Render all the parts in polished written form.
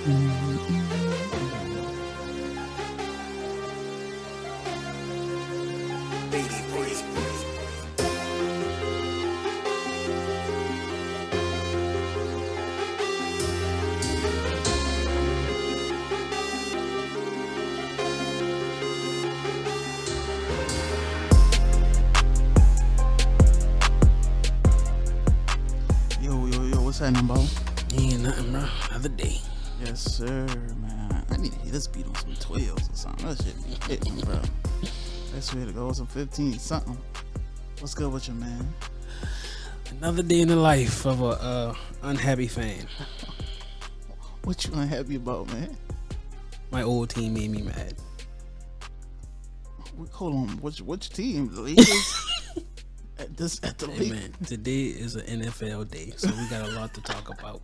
What's happening, bro? Ain't nothing, bro. Another day. Yes, sir, man. I need to hit this beat on some 12s or something. That shit be hitting, bro. That's ready to go some 15 something. What's good with you, man? Another day in the life of a unhappy fan. What you unhappy about, man? My old team made me mad. Hold on. What's your team? The Lakers? At the Hey, man, today is an NFL day, so we got a lot to talk about.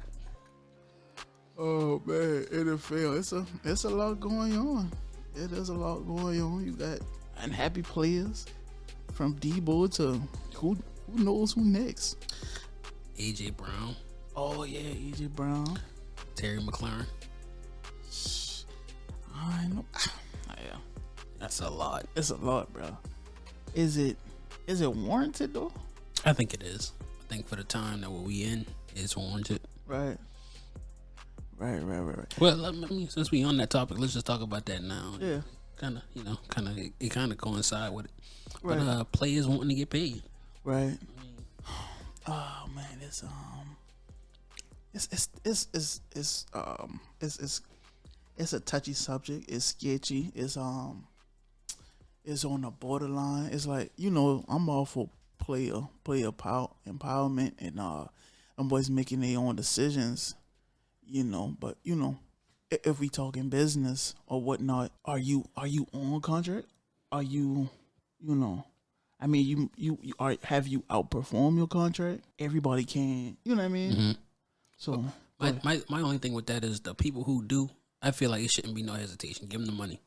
Oh man, NFL. It's a lot going on. It is a lot going on. You got unhappy players from Debo to who knows who next. AJ Brown. Oh yeah, AJ Brown. Terry McLaurin. I know. Yeah, that's a lot. It's a lot, bro. Is it warranted though? I think it is. I think for the time that we in, it's warranted. Right. Well, I mean, since we on that topic, let's just talk about that now. Yeah. It kind of coincide with it. Right. But players wanting to get paid. Right. Oh man, it's a touchy subject. It's sketchy. It's on the borderline. It's like, I'm all for player empowerment and them boys making their own decisions, but if we talking business or whatnot, are you on contract? Are you I mean, have you outperformed your contract? Everybody can, you know what I mean? Mm-hmm. So my only thing with that is the people who do, I feel like it shouldn't be no hesitation. Give them the money.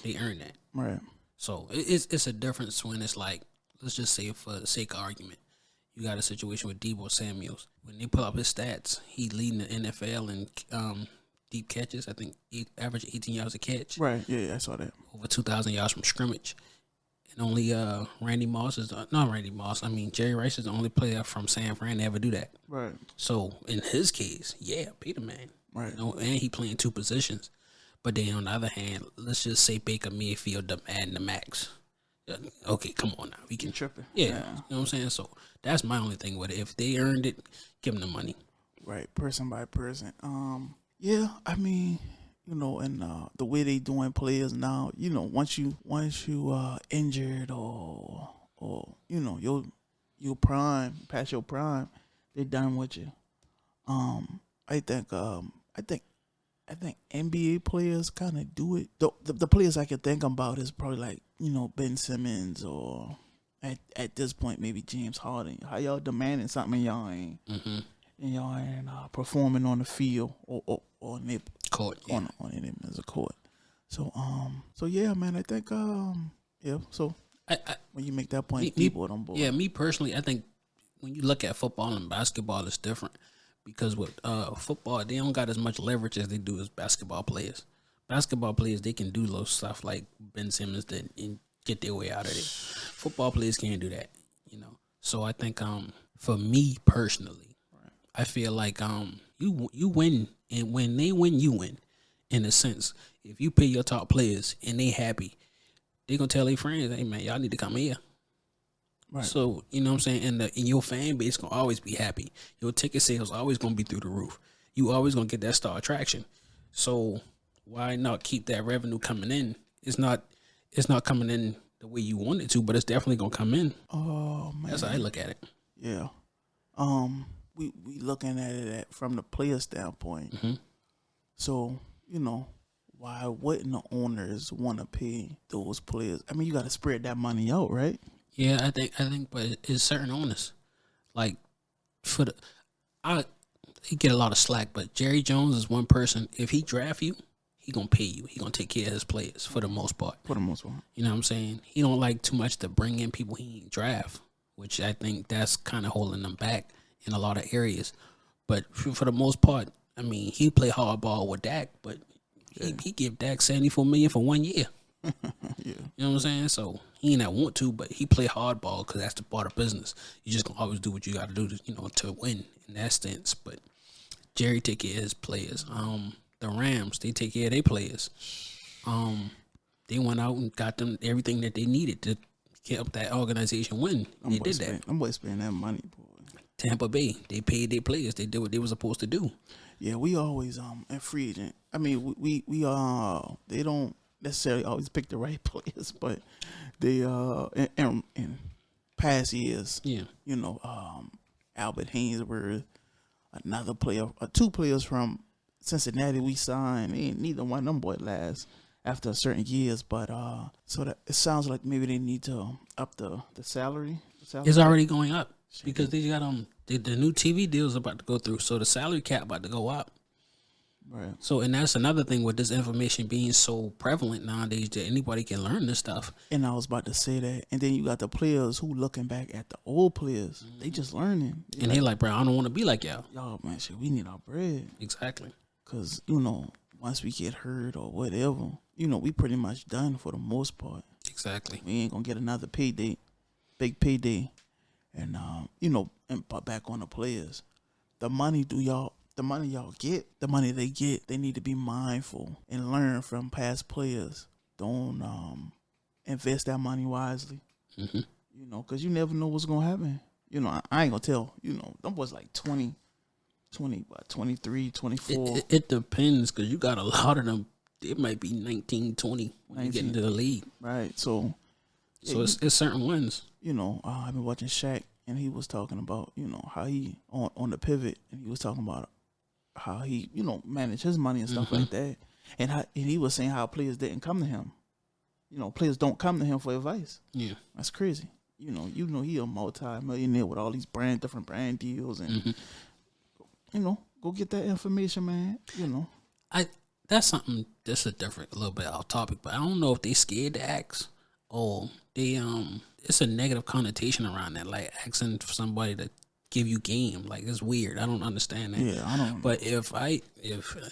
They earn that. Right. So it's a difference when it's like, let's just say for the sake of argument, you got a situation with Debo Samuels. When they pull up his stats, he leading the NFL in deep catches. I think average 18 yards a catch. Right. Yeah, I saw that. Over 2,000 yards from scrimmage. And only Jerry Rice is the only player from San Fran to ever do that. Right. So in his case, yeah, pay the man. Right. And he playing two positions. But then on the other hand, let's just say Baker Mayfield demanding the max. Okay, come on now. We can tripping. Yeah, you know what I'm saying? So that's my only thing with it. If they earned it, give them the money. Right, person by person. Yeah, I mean, and the way they doing players now, once you injured or your prime, past your prime, they done with you. I think NBA players kind of do it. The players I can think about is probably like, Ben Simmons or at this point maybe James Harden. How y'all demanding something and y'all ain't performing on the field or on the court, on it as a court. So yeah, man, I think yeah. So when you make that point, people on board. Yeah, me personally, I think when you look at football and basketball, it's different. Because with football, they don't got as much leverage as they do as basketball players. Basketball players, they can do little stuff like Ben Simmons did and get their way out of it. Football players can't do that, So I think for me personally, I feel like you win, and when they win, you win. In a sense, if you pay your top players and they happy, they gonna tell their friends, "Hey man, y'all need to come here." Right. So, you know what I'm saying? And your fan base going to always be happy. Your ticket sales always going to be through the roof. You always going to get that star attraction. So why not keep that revenue coming in? It's not coming in the way you want it to, but it's definitely going to come in. Oh, man. That's how I look at it. Yeah. We looking at it from the player standpoint. Mm-hmm. So, why wouldn't the owners want to pay those players? I mean, you got to spread that money out, right? Yeah, I think, but it's certain owners. Like, he get a lot of slack, but Jerry Jones is one person. If he draft you, he gonna pay you. He gonna take care of his players for the most part. For the most part, you know what I'm saying. He don't like too much to bring in people he ain't draft, which I think that's kind of holding them back in a lot of areas. But for the most part, I mean, he play hardball with Dak, but he give Dak $74 million for 1 year. Yeah. You know what I'm saying? So he ain't that want to, but he play hardball because that's the part of business. You just gonna always do what you got to do to win in that sense. But Jerry take care of his players. The Rams, they take care of their players. They went out and got them everything that they needed to help that organization win. They did that. I'm boy spending that money, boy. Tampa Bay, they paid their players. They did what they were supposed to do. Yeah, we always in free agent. I mean, we they don't necessarily always pick the right players, but they in past years, Albert Hainsworth, another player, two players from Cincinnati we signed. Neither one of them boy last after certain years, but so that it sounds like maybe they need to up the salary. It's already going up because they got the new TV deal is about to go through, so the salary cap about to go up. Right. So, and that's another thing with this information being so prevalent nowadays that anybody can learn this stuff. And I was about to say that. And then you got the players who looking back at the old players. They just learning. And they're like, bro, I don't want to be like y'all. Y'all, man, shit, we need our bread. Exactly. Because, once we get hurt or whatever, we pretty much done for the most part. Exactly. We ain't going to get another payday, big payday. And, and back on the players. The money y'all get, the money they get, they need to be mindful and learn from past players. Don't invest that money wisely. Mm-hmm. Because you never know what's going to happen. I ain't going to tell, them boys like 23, 24. It depends because you got a lot of them. It might be 19, 20 when you get into the league. Right. So it's certain ones. I've been watching Shaq and he was talking about, how he on the pivot and he was talking about how he, managed his money and stuff like that. And he was saying how players didn't come to him. Players don't come to him for advice. Yeah. That's crazy. He a multi-millionaire with all these different brand deals and, go get that information, man. That's something that's a little bit off topic, but I don't know if they scared to ask or they, it's a negative connotation around that, like asking for somebody to give you game. Like, it's weird. I don't understand that. Yeah, I don't. But if it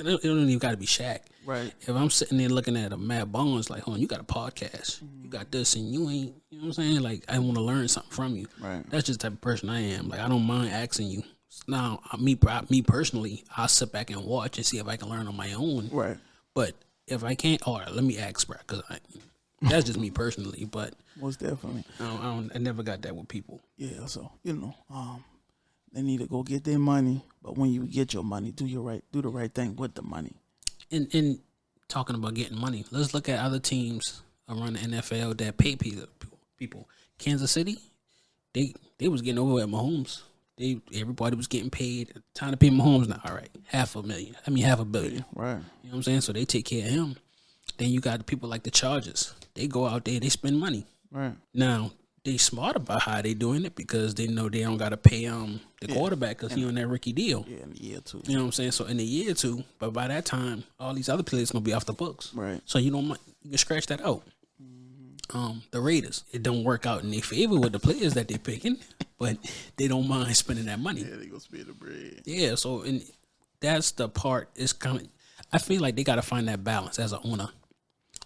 don't even got to be Shaq. Right. If I'm sitting there looking at a Matt Barnes, like, hold on, you got a podcast, you got this, and you ain't, you know what I'm saying? Like, I want to learn something from you. Right. That's just the type of person I am. Like, I don't mind asking you. Now, me personally, I'll sit back and watch and see if I can learn on my own. Right. But if I can't, all right, let me ask, bro, because that's just me personally. But most definitely, I never got that with people. Yeah, so they need to go get their money. But when you get your money, do the right thing with the money. And talking about getting money, let's look at other teams around the NFL that pay people. Kansas City, they was getting over at Mahomes. Everybody was getting paid. Time to pay Mahomes now. All right, $500 million. $500 million. Right. You know what I'm saying? So they take care of him. Then you got the people like the Chargers. They go out there, they spend money. Right. Now, they smart about how they doing it because they know they don't got to pay the quarterback because he on that rookie deal. Yeah, in a year or two. You know what I'm saying? So in a year or two, but by that time, all these other players going to be off the books. Right. So you can scratch that out. The Raiders, it don't work out in their favor with the players that they picking, but they don't mind spending that money. Yeah, they gonna spend the bread. Yeah, so and that's the part. It's kind of, I feel like they got to find that balance as an owner.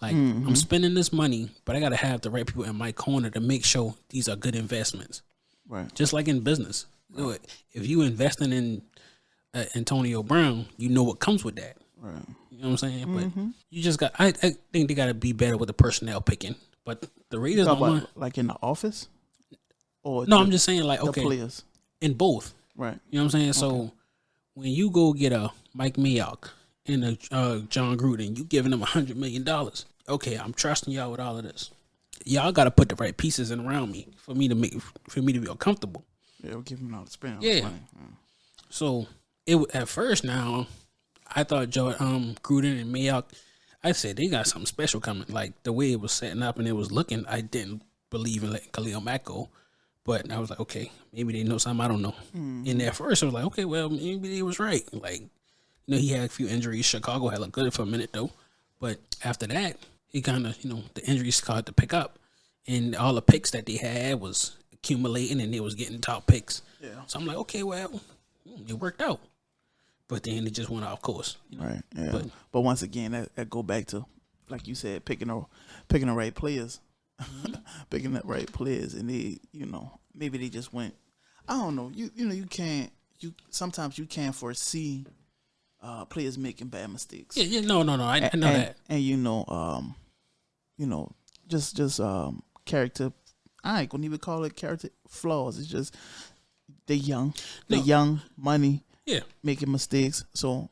Like, I'm spending this money, but I got to have the right people in my corner to make sure these are good investments. Right. Just like in business, if you investing in Antonio Brown, you know what comes with that. Right. You know what I'm saying? But you just got. I think they got to be better with the personnel picking. But the Raiders don't want, like in the office, or no, I'm just saying like the players in both. Right. You know what I'm saying? So when you go get a Mike Mayock and a John Gruden, you giving them $100 million. Okay, I'm trusting y'all with all of this. Y'all got to put the right pieces in around me for me to feel comfortable. Yeah, we'll give them all the spend. Yeah. So at first now, I thought Gruden and Mayock, I said they got something special coming. Like the way it was setting up and it was looking, I didn't believe in letting Khalil Mack go. But I was like, okay, maybe they know something I don't know. And at first I was like, okay, well, maybe they was right. Like, he had a few injuries. Chicago had looked good for a minute though. But after that, he kind of, the injuries started to pick up. And all the picks that they had was accumulating and they was getting top picks. Yeah. So I'm like, okay, well, it worked out. but then it just went off course. You know? Right. Yeah. But once again, that go back to, like you said, picking the right players, picking the right players, and they, maybe they just went. I don't know. You can't. Sometimes you can't foresee players making bad mistakes. Yeah. No. I know that. And just character. I ain't gonna even call it character flaws. It's just they young, money, making mistakes. So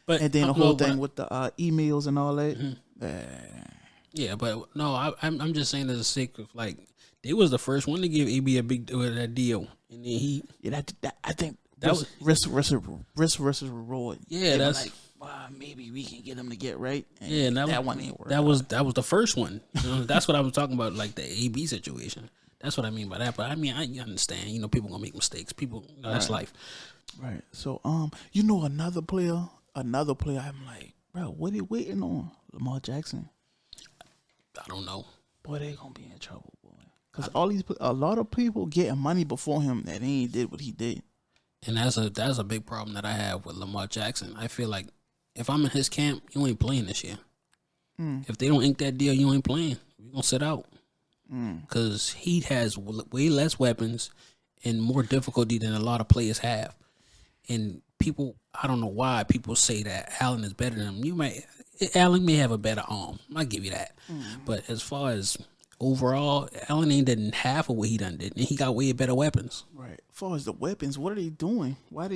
but and then the whole thing with the emails and all that. Yeah, but no, I'm just saying as a sake of like they was the first one to give AB a big that deal, and then he that I think that was risk versus reward. Yeah, that's like, wow, maybe we can get him to get right. And that one ain't working. That was the first one. That's what I was talking about, like the AB situation. That's what I mean by that. But I mean, I understand. People gonna make mistakes. People, that's life. Right. So, another player. I'm like, bro, what are they waiting on? Lamar Jackson. I don't know. Boy, they gonna be in trouble, boy. Because a lot of people getting money before him that he ain't did what he did. And that's a big problem that I have with Lamar Jackson. I feel like if I'm in his camp, you ain't playing this year. If they don't ink that deal, you ain't playing. You're gonna sit out. Because he has way less weapons and more difficulty than a lot of players have. And people, I don't know why people say that Allen is better than him. Allen may have a better arm. I'll give you that. But as far as overall, Allen ain't done half of what he done did, and he got way better weapons. Right. As far as the weapons, what are they doing? Why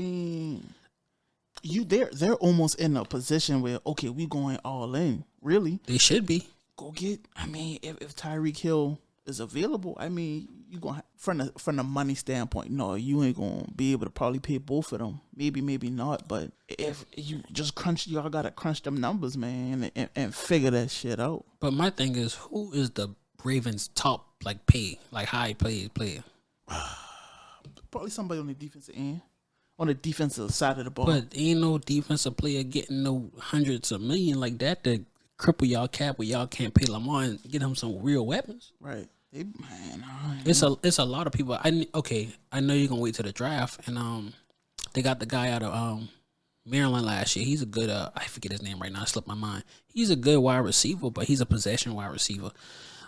they're almost in a position where, okay, we going all in. Really? They should be. Go get. I mean, if Tyreek Hill is available, I mean, you gonna from the money standpoint, no, you ain't gonna be able to probably pay both of them. Maybe not. But if you just y'all gotta crunch them numbers, man, and figure that shit out. But my thing is, who is the Ravens' top high paid player? Probably somebody on the defensive end, on the defensive side of the ball. But ain't no defensive player getting no hundreds of million like that to cripple y'all cap where y'all can't pay Lamar and get him some real weapons. Right. It's a lot of people. I know you're gonna wait till the draft, and they got the guy out of Maryland last year. He's a good I forget his name right now. It slipped my mind. He's a good wide receiver, but he's a possession wide receiver.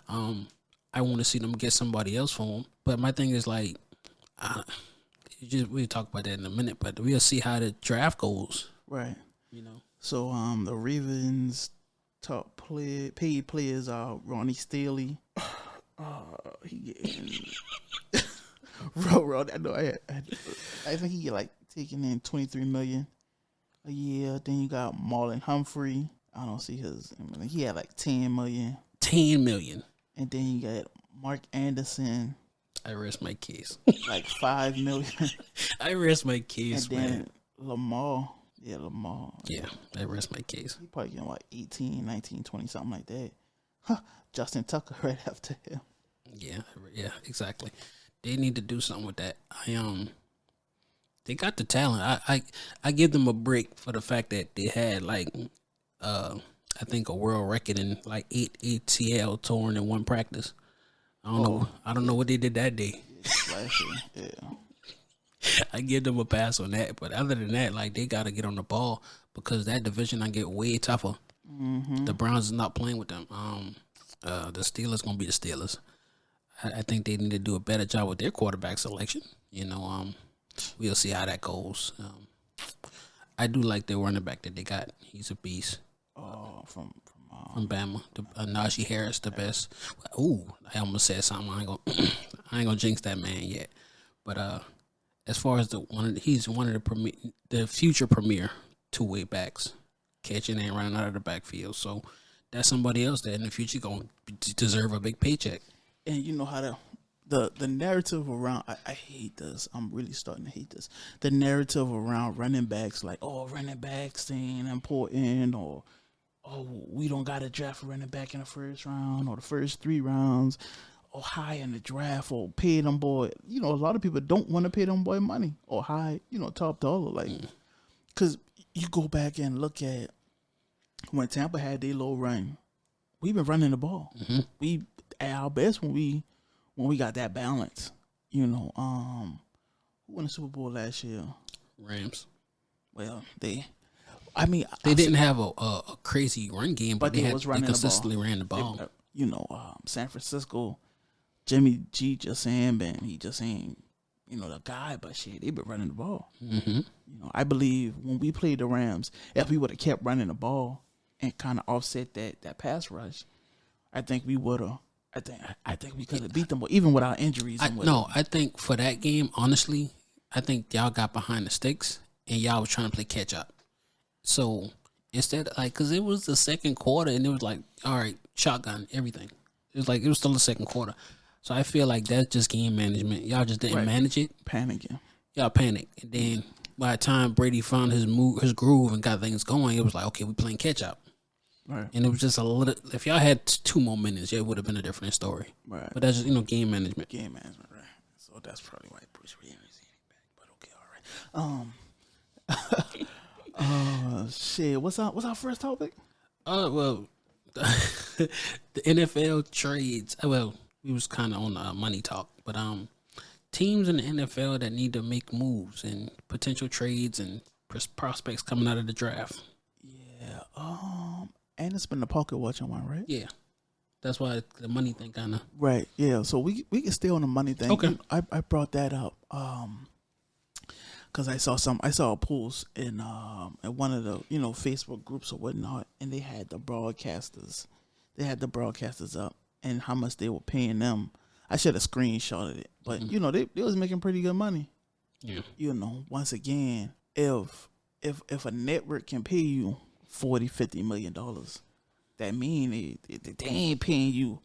I want to see them get somebody else for him. But my thing is like, we'll talk about that in a minute. But we'll see how the draft goes. Right. So the Ravens' top paid players are Ronnie Staley. He getting I know I think he get like taking in $23 million a year. Then you got Marlon Humphrey. I don't see his. I mean, he had like $10 million. $10 million. And then you got Mark Anderson. I rest my case. Like $5 million. I rest my case, and then Lamar. Yeah, Lamar. Yeah, I rest my case. He probably getting like 18, 19, 20, something like that. Huh. Justin Tucker right after him. Yeah, exactly. They need to do something with that. They got the talent. I give them a break for the fact that they had like I think a world record in like 8 ACL torn in one practice. I don't know what they did that day. Yeah. I give them a pass on that, but other than that, like they gotta get on the ball because that division I get way tougher. The Browns is not playing with them. The Steelers gonna be the Steelers. I think they need to do a better job with their quarterback selection. We'll see how that goes. I do like their running back that they got. He's a beast. From Bama, Najee Harris, the best. Ooh, I almost said something. I ain't gonna jinx that man yet. But as far as he's one of the future premier two-way backs, catching and running out of the backfield. So that's somebody else that in the future gonna deserve a big paycheck. And you know how the narrative around I hate this. I'm really starting to hate this. The narrative around running backs, like, running backs ain't important, or we don't got to draft a running back in the first round or the first 3 rounds, or high in the draft, or pay them boy. A lot of people don't want to pay them boy money or high, top dollar, like, because you go back and look at when Tampa had their low run. We've been running the ball. We at our best when we got that balance. Who won the Super Bowl last year? Rams. Well, I mean, They didn't have a crazy run game, but they was running consistently the ball. ran the ball. San Francisco, Jimmy G just saying, man, he just ain't, the guy, but shit, they been running the ball. Mm-hmm. I believe when we played the Rams, if we would have kept running the ball and kind of offset that pass rush, I think we would have. I think we could have beat them, even without injuries. I think for that game, honestly, I think y'all got behind the sticks and y'all was trying to play catch up. So instead, because it was the second quarter and it was like, all right, shotgun, everything. It was still the second quarter. So I feel like that's just game management. Y'all just didn't manage it. Panicking. Y'all panicked. And then by the time Brady found his groove and got things going, it was like, okay, we playing catch up. Right. And it was just a little. If y'all had 2 more minutes, it would have been a different story. Right. But that's just game management. Game management, right? So that's probably why Bruce Williams ain't back. But okay, all right. Shit. What's our first topic? Well, the NFL trades. Well, we was kind of on the money talk, but teams in the NFL that need to make moves and potential trades and prospects coming out of the draft. Yeah. And it's been the pocket watching one, right? Yeah. That's why the money thing kind of. Right. Yeah. So we can stay on the money thing. Okay. I brought that up because I saw a post in one of the Facebook groups or whatnot, and they had the broadcasters up and how much they were paying them. I should have screenshotted it, but they was making pretty good money. Yeah. Once again, if a network can pay you $40-50 million, that mean they ain't paying you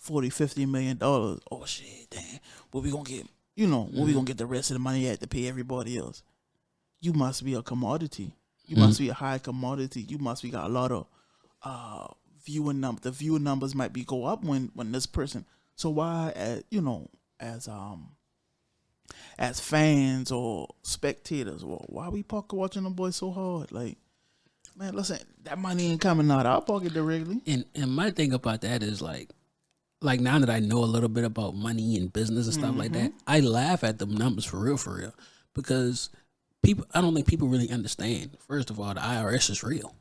$40-50 million. Oh shit, damn. What we gonna get? Where we gonna get the rest of the money at to pay everybody else? You must be a commodity. You must be a high commodity. You must be got a lot of viewing numbers. The viewer numbers might be go up when this person. So why, as fans or spectators, why we pocket watching them boys so hard? Like, man, listen, that money ain't coming out of our pocket directly. And my thing about that is like now that I know a little bit about money and business and stuff like that, I laugh at the numbers for real, because I don't think people really understand. First of all, the IRS is real.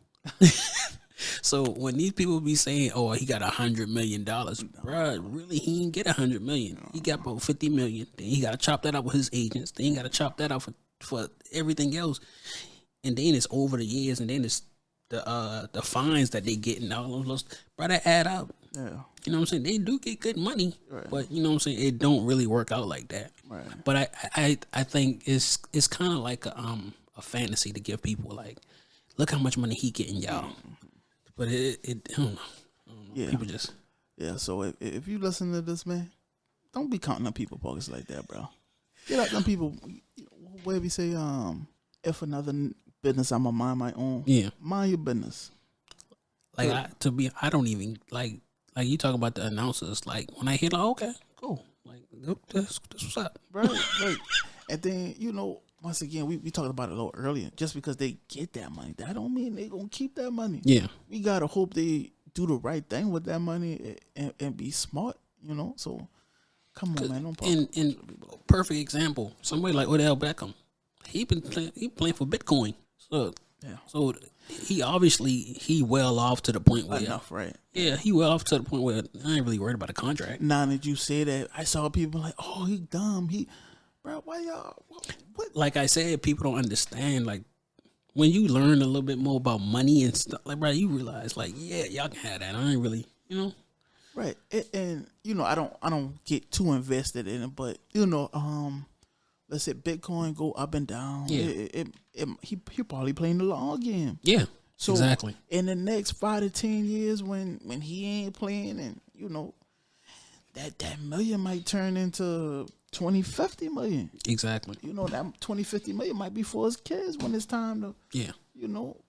So when these people be saying, "Oh, he got $100 million," bruh, really he didn't get $100 million. He got about $50 million. Then he got to chop that up with his agents. Then he got to chop that up for everything else. And then it's over the years, and then it's the fines that they get and all those, bro, that add up. Yeah. You know what I'm saying? They do get good money, right. But you know what I'm saying? It don't really work out like that. Right. But I think it's kind of like a fantasy to give people like, look how much money he getting, y'all. But it I don't know. Yeah. People just. Yeah. So if you listen to this, man, don't be counting on people pockets like that, bro. Get out them people. Where we say, if another business I'ma mind my own. Yeah. Mind your business. Like I don't even like you talk about the announcers. Like when I hear like, okay, cool. Like that's what's up. Right. And then, once again, we talked about it a little earlier. Just because they get that money, that don't mean they gonna keep that money. Yeah. We gotta hope they do the right thing with that money and be smart, So come on, man. Don't in perfect example, somebody like Odell Beckham. He playing for Bitcoin. So yeah. So he well off to the point where enough, right? Yeah, he well off to the point where I ain't really worried about a contract. Now that you say that, I saw people like, oh, he dumb. Bro, why y'all? What? Like I said, people don't understand. Like when you learn a little bit more about money and stuff, like bro, you realize like, yeah, y'all can have that. I ain't really, Right, and I don't get too invested in it, but let's say Bitcoin go up and down. Yeah, he probably playing the long game. Yeah, so exactly. In the next 5 to 10 years, when he ain't playing, and that million might turn into 20-50 million. Exactly. That 20-50 million might be for his kids when it's time to. Yeah.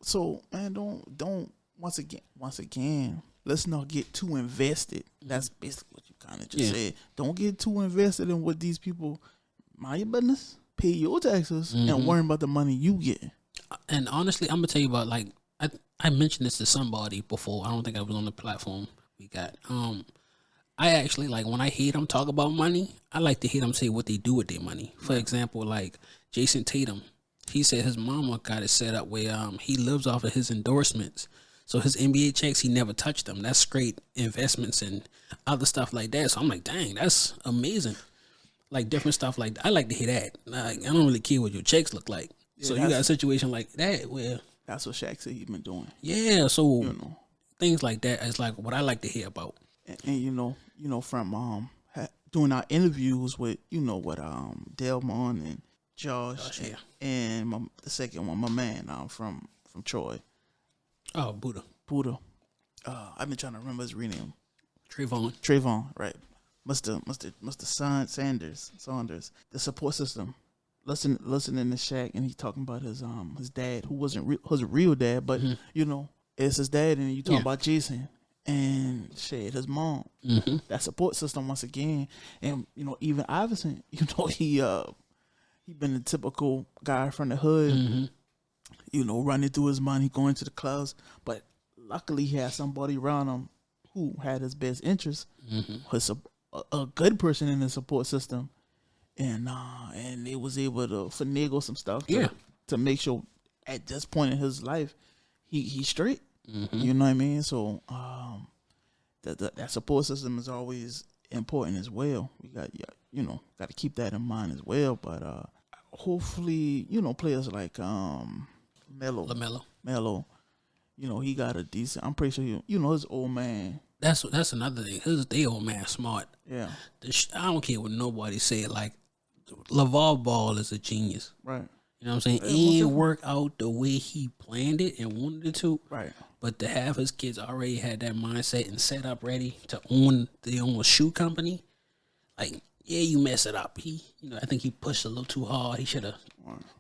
So man, don't once again. Let's not get too invested. That's basically what you kind of just said. Don't get too invested in what these people. Mind your business. Pay your taxes and worry about the money you get. And honestly, I'm gonna tell you about like I mentioned this to somebody before. I don't think I was on the platform we got. I actually like when I hear them talk about money. I like to hear them say what they do with their money. For example, like Jason Tatum, He said his mama got it set up where he lives off of his endorsements. So his NBA checks, he never touched them. That's straight investments and other stuff like that. So I'm like, dang, that's amazing. Like different stuff like that. I like to hear that. Like, I don't really care what your checks look like. Yeah, so you got a situation like that where that's what Shaq said he's been doing. Yeah, so things like that is like what I like to hear about. And from doing our interviews with Delmon and Josh and the second one, my man from Troy. Oh, Buddha. I've been trying to remember his real name. Trayvon, right? Must have Saunders. The support system. Listening to Shaq, and he's talking about his dad, who wasn't was a real dad, but it's his dad, and you talking about Jason and his mom. Mm-hmm. That support system once again, and even Iverson, he been a typical guy from the hood, running through his money, going to the clubs, but luckily he had somebody around him who had his best interest, was a good person in the support system. And they was able to finagle some stuff to make sure at this point in his life he's straight. Mm-hmm. You know what I mean? So that support system is always important as well. We got to keep that in mind as well. But hopefully players like Melo, he got a decent. I'm pretty sure his old man. That's another thing. They old man smart. Yeah, I don't care what nobody say. Like LaVar Ball is a genius. Right. You know what I'm saying? It ain't work out the way he planned it and wanted it to. Right. But to have his kids already had that mindset and set up ready to own their own shoe company, like, yeah, you mess it up. I think he pushed a little too hard. He should have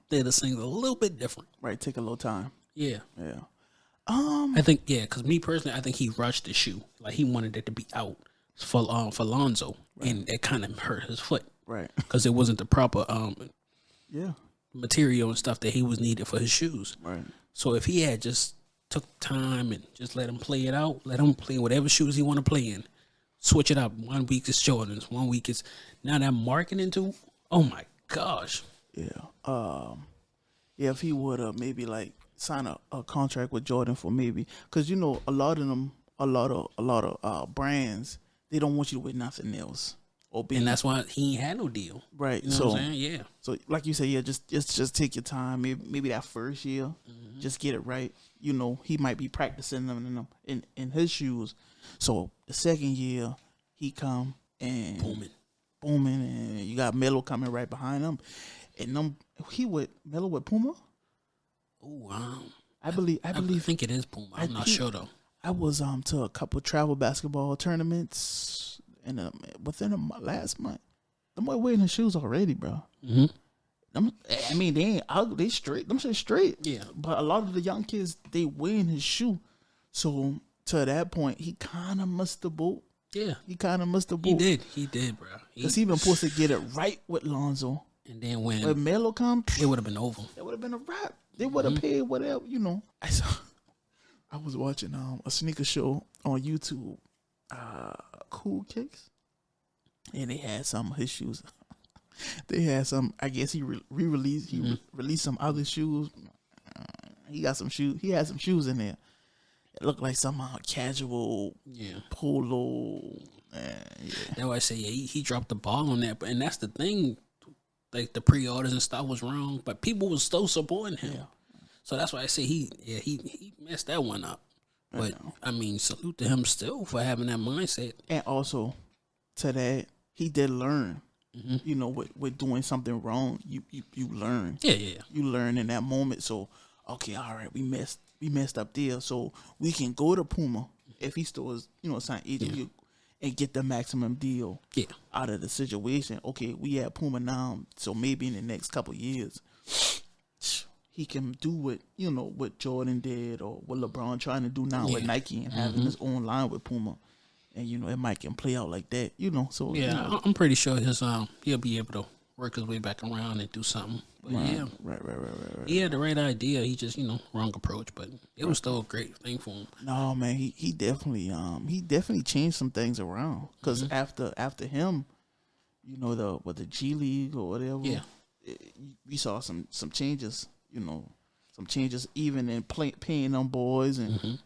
did the things a little bit different. Right. Take a little time. Yeah. Yeah. I think, because me personally, I think he rushed the shoe. Like, he wanted it to be out for Lonzo, and it kind of hurt his foot. Right. Because it wasn't the proper yeah, material and stuff that he was needed for his shoes. right. So if he had just took time and just let him play it out, let him play whatever shoes he want to play in, switch it up. 1 week is Jordans, 1 week is now that marketing too. Oh my gosh. Yeah. If he would have maybe like sign a contract with Jordan for maybe, because a lot of brands, they don't want you to wear nothing else. And that's why he ain't had no deal. Right. You know what I'm saying? Yeah. So like you say, just take your time. Maybe that first year, just get it right. He might be practicing them in his shoes. So the second year, he come and booming, and you got Melo coming right behind him, and Melo with Puma. Oh, I think it is Puma. I'm not sure though. I was to a couple travel basketball tournaments within the last month. Them boy wearing his shoes already, bro. Mm-hmm. They ain't ugly. They straight. Them shit straight. Yeah. But a lot of the young kids, they wearing his shoe. So to that point, he kind of missed the boat. Yeah. He kind of missed the boat. He did, bro. Because he been supposed to get it right with Lonzo. And then when Melo come, it would have been over. It would have been a wrap. They would have paid whatever, I was watching a sneaker show on YouTube, Cool Kicks, and they had some of his shoes. They had some. I guess he re-released. He released some other shoes. He got some shoes. He had some shoes in there. It looked like some casual polo. That's why I say he dropped the ball on that. And that's the thing. Like the pre-orders and stuff was wrong, but people was still supporting him. Yeah. So that's why I say he messed that one up. But I mean, salute to him still for having that mindset. And also to that, he did learn. With doing something wrong, you learn. Yeah. You learn in that moment. So okay, all right, we messed up there. So we can go to Puma if he still is, sign agent and get the maximum deal out of the situation. Okay, we at Puma now, so maybe in the next couple of years, he can do what Jordan did or what LeBron trying to do now with Nike and having his own line with Puma. And, it might can play out like that, so. Yeah, I'm pretty sure he'll be able to work his way back around and do something. But Right. He had the right idea. He just, wrong approach, but it was still a great thing for him. No, man, he definitely changed some things around. Because after him, the G League or whatever, we saw some changes some changes even in paying them boys and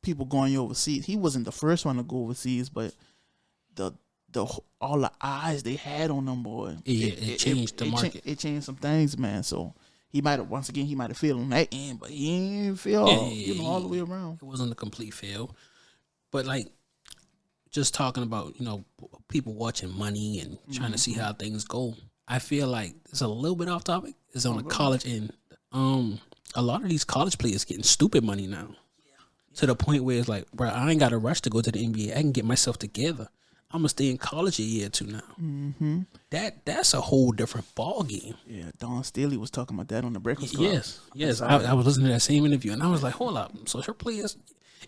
people going overseas. He wasn't the first one to go overseas, but the all the eyes they had on them boys. It changed the market. It changed some things, man. So he might have failed on that end, but he didn't fail all the way around. It wasn't a complete fail, but like just talking about people watching money and trying to see how things go. I feel like it's a little bit off topic. It's on the college end. A lot of these college players getting stupid money now. To the point where it's like, bro, I ain't got to rush to go to the NBA. I can get myself together. I'm gonna stay in college a year or two now. Mm-hmm. That's a whole different ball game. Yeah, Dawn Staley was talking about that on the Breakfast Club. Yes. I was listening to that same interview, and I was like, hold up. So her players,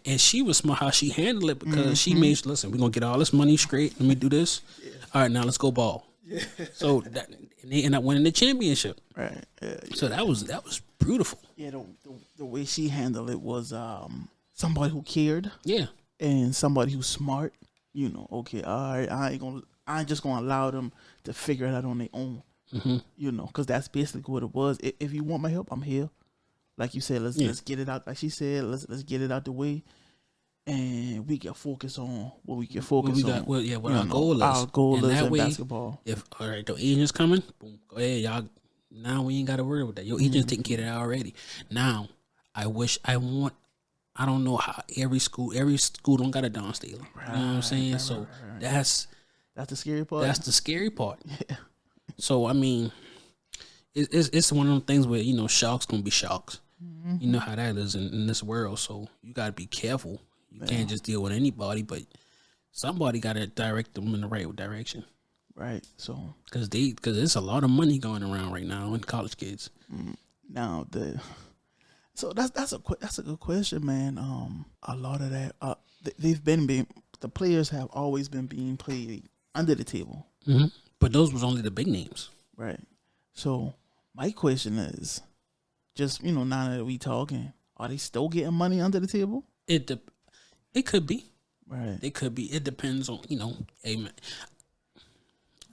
and she was smart how she handled it because she made, listen, we're gonna get all this money straight. Let me do this. Yeah. All right, now let's go ball. Yeah. So and they end up winning the championship. Right. So that was beautiful. Yeah, the way she handled it was somebody who cared. Yeah. And somebody who's smart. Okay, all right, I ain't just gonna allow them to figure it out on their own. Mm-hmm. Because that's basically what it was. If you want my help, I'm here. Like you said, let's get it out. Like she said, let's get it out the way, and we can focus on what we can focus on. What our goal is. Our goal is in way, basketball. If all right, the agent's coming, boom, go ahead, y'all. Now we ain't got to worry with that. Your agent's taking care of that already. Now, I don't know how every school don't got a Dawn Staley. Right, you know what I'm saying? Right, so that's the scary part. That's the scary part. Yeah. So I mean, it's one of them things where sharks gonna be sharks. Mm-hmm. You know how that is in this world. So you gotta be careful. You can't just deal with anybody, but somebody gotta direct them in the right direction. Right. So because there's a lot of money going around right now in college kids. Now So that's a good question, man. A lot of that the players have always been being played under the table. Mm-hmm. But those was only the big names, right? So my question is, just now that we talking, are they still getting money under the table? It could be, right? It could be. It depends on Amen.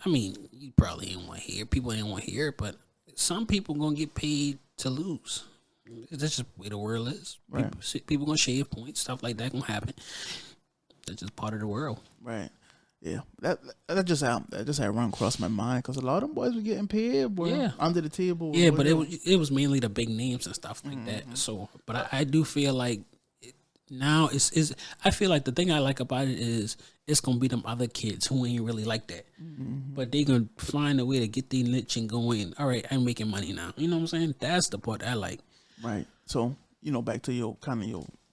I mean, you probably ain't want to hear. People ain't want to hear it, but some people gonna get paid to lose. That's just the way the world is. Right. People gonna shave points, stuff like that gonna happen. That's just part of the world. Right. Yeah. That just had run across my mind because a lot of them boys were getting paid, under the table. Yeah, but it was mainly the big names and stuff like that. So, but I do feel like now I feel like the thing I like about it is it's gonna be them other kids who ain't really like that, but they gonna find a way to get their niche and go in. All right, I'm making money now. You know what I'm saying? That's the part I like. Right. So, back to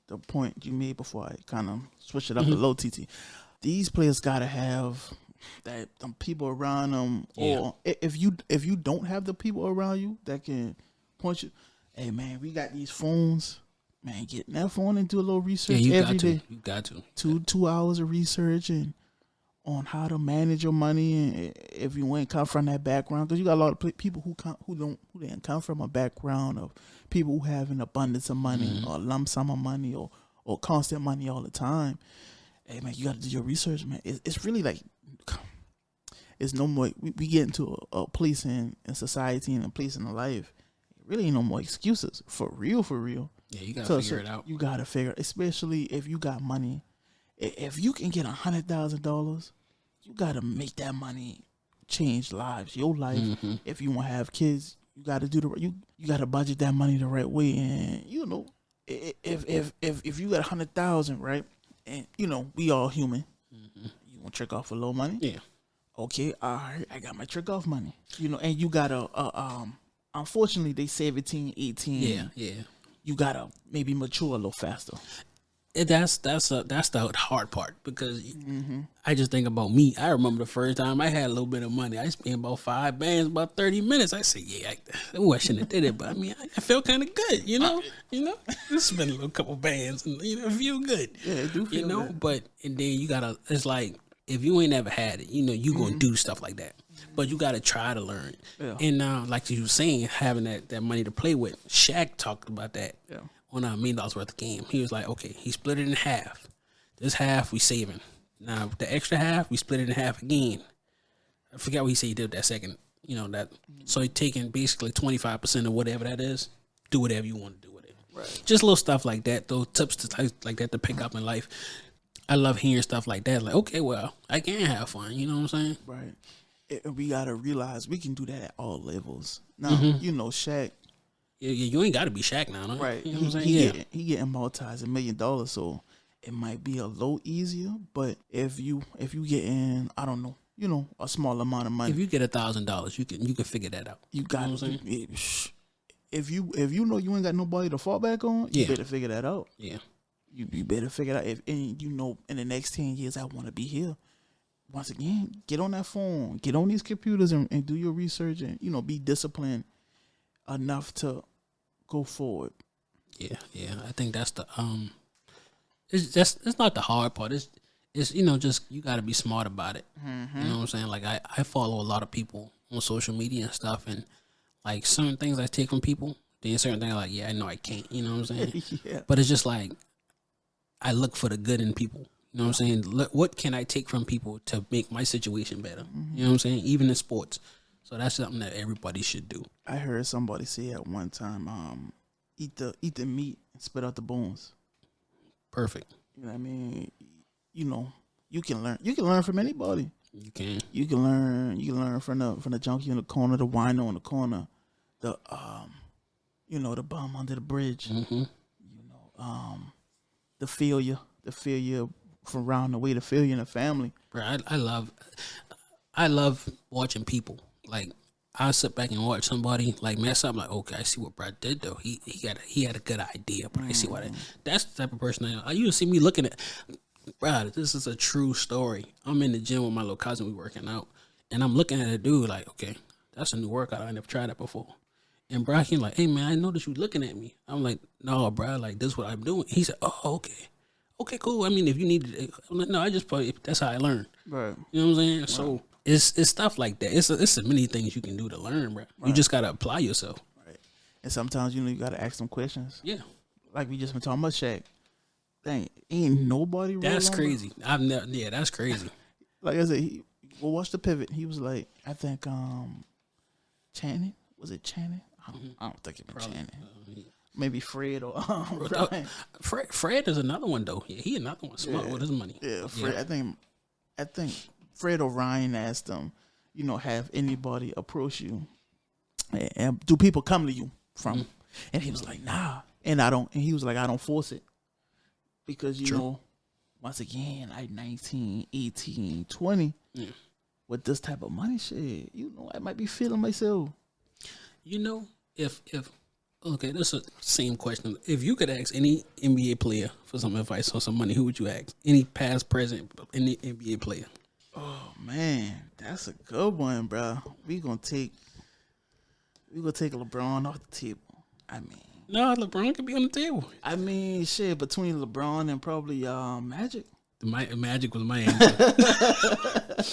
the point you made before I kind of switch it up a little, TT. These players gotta have that people around them, or if you don't have the people around you that can point you, hey man, we got these phones, man, get in that phone and do a little research every day. You got to 2 hours of research and on how to manage your money, and if you ain't come from that background, because you got a lot of people who didn't come from a background of people who have an abundance of money or lump sum of money or constant money all the time. Hey man, you got to do your research, man. It's really like it's no more. We get into a place in society and a place in life. Really, ain't no more excuses for real. Yeah, you gotta figure it out. You gotta figure, especially if you got money. If you can get $100,000, you gotta make that money change lives. Your life. Mm-hmm. If you want to have kids, you gotta do you gotta budget that money the right way. And if you got 100,000, right, and we all human. Mm-hmm. You want to trick off a little money? Yeah. Okay. All right. I got my trick off money. And you gotta unfortunately they 17, 18. Yeah. You gotta maybe mature a little faster. That's the hard part because I just think about me. I remember the first time I had a little bit of money. I spent about 5 bands, about 30 minutes. I said, I shouldn't have did it, but I mean, I felt kind of good, Just spend a little couple bands and feel good. Yeah, it do feel good. But and then you gotta. It's like if you ain't never had it, you gonna do stuff like that. But you gotta try to learn. Yeah. And like you were saying, having that money to play with, Shaq talked about that. Yeah. On $1 million worth of game. He was like, okay, he split it in half. This half we saving. Now the extra half we split it in half again. I forgot what he said he did with that second You know that. So you're taking basically 25% of whatever that is. Do whatever you want to do with it. Right. Just little stuff like that. Those tips like that to pick up in life. I love hearing stuff like that. Like, okay, well, I can have fun. You know what I'm saying? Right. And we gotta realize we can do that at all levels. Now, Shaq. Yeah, you ain't got to be Shaq now, no? Right. You know what I'm saying? He getting $1 million, so it might be a little easier. But if you getting, I don't know, a small amount of money. If you get $1,000, you can figure that out. You got, know what I'm saying? If you know you ain't got nobody to fall back on, you better figure that out. Yeah. You better figure it out. In the next 10 years, I want to be here. Once again, get on that phone, get on these computers, and do your research, and be disciplined enough to go forward. Yeah. I think that's the it's not the hard part. It's just you got to be smart about it. Mm-hmm. You know what I'm saying? Like I follow a lot of people on social media and stuff, and like certain things I take from people, then certain things like, yeah, I know I can't. You know what I'm saying? Yeah. But it's just like I look for the good in people. You know what I'm saying? What can I take from people to make my situation better? Mm-hmm. You know what I'm saying? Even in sports. So that's something that everybody should do. I heard somebody say at one time, eat the meat and spit out the bones. Perfect. You know what I mean? You can learn. You can learn from anybody. You can. You can learn from the junkie in the corner, the wino in the corner, the the bum under the bridge. Mm-hmm. The failure from around the way, the failure in the family. Bro, I love watching people. Like I sit back and watch somebody like mess up. Like, okay, I see what Brad did though. He had a good idea, but I see what that's the type of person I you see me looking at. Brad, this is a true story. I'm in the gym with my little cousin. We working out, and I'm looking at a dude like, okay, that's a new workout. I never tried that before. And Brad came like, hey man, I noticed you looking at me. I'm like, no, Brad, like this is what I'm doing. He said, oh, okay. Okay, cool. I mean, if you need it, I'm like, no, I just probably that's how I learn. Right. You know what I'm saying? Right. So it's stuff like that. It's many things you can do to learn, bro. Right. You just gotta apply yourself. Right. And sometimes you gotta ask them questions. Yeah. Like we just been talking about Shaq. Dang, ain't nobody. That's crazy. I've never. Yeah, that's crazy. Like I said, we'll watch the pivot. He was like, I think Channing. Was it Channing? I don't think it was Channing. Maybe Fred or Ryan. Fred is another one though. Yeah, he another one smart with his money. Yeah, Fred. Yeah. I think Fred or Ryan asked him, have anybody approach you, and do people come to you from? Mm-hmm. And he was like, nah, and I don't. And he was like, I don't force it because once again, like 19, 18, 20, with this type of money, shit, I might be feeling myself. If okay, this is the same question. If you could ask any NBA player for some advice or some money, who would you ask? Any past, present, any NBA player? Oh man, that's a good one, bro. We gonna take LeBron off the table. I mean, no, LeBron could be on the table. I mean, shit, between LeBron and probably Magic. Magic was my answer.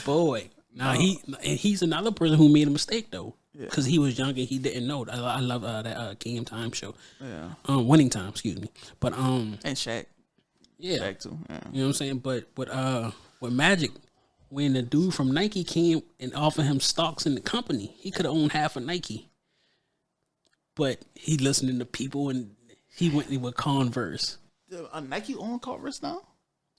Boy, he's another person who made a mistake though. Because he was younger, he didn't know. I love that Game Time show. Yeah. Winning Time, excuse me. But and Shaq. Yeah. Shaq too. Yeah. You know what I'm saying? But with Magic, when the dude from Nike came and offered him stocks in the company, he could have owned half of Nike. But he listened to people and he went with Converse. Nike own Converse now?